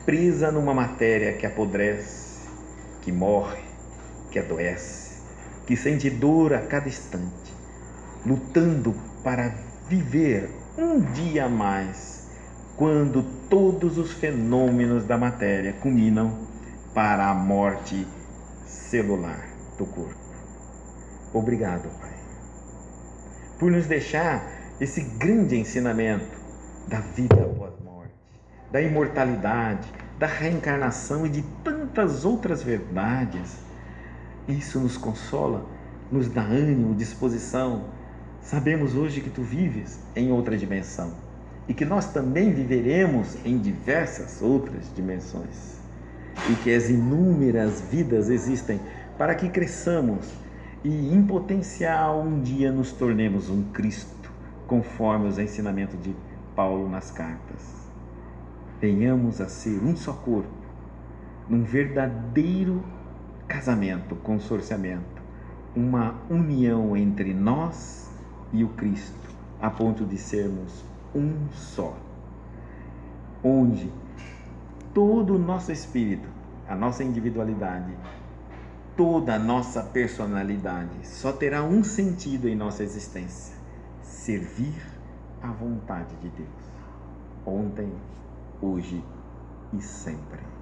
presa numa matéria que apodrece, que morre, que adoece, que sente dor a cada instante, lutando para viver um dia a mais, quando todos os fenômenos da matéria culminam para a morte celular do corpo. Obrigado, Pai, por nos deixar esse grande ensinamento da vida após a morte, da imortalidade, da reencarnação e de tantas outras verdades. Isso nos consola, nos dá ânimo, disposição. Sabemos hoje que Tu vives em outra dimensão e que nós também viveremos em diversas outras dimensões, e que as inúmeras vidas existem para que cresçamos e, em potencial, um dia nos tornemos um Cristo, conforme os ensinamentos de Paulo nas cartas. Venhamos a ser um só corpo, num verdadeiro casamento, consorciamento, uma união entre nós e o Cristo, a ponto de sermos um só, onde todo o nosso espírito, a nossa individualidade, toda a nossa personalidade só terá um sentido em nossa existência: servir à vontade de Deus, ontem, hoje e sempre.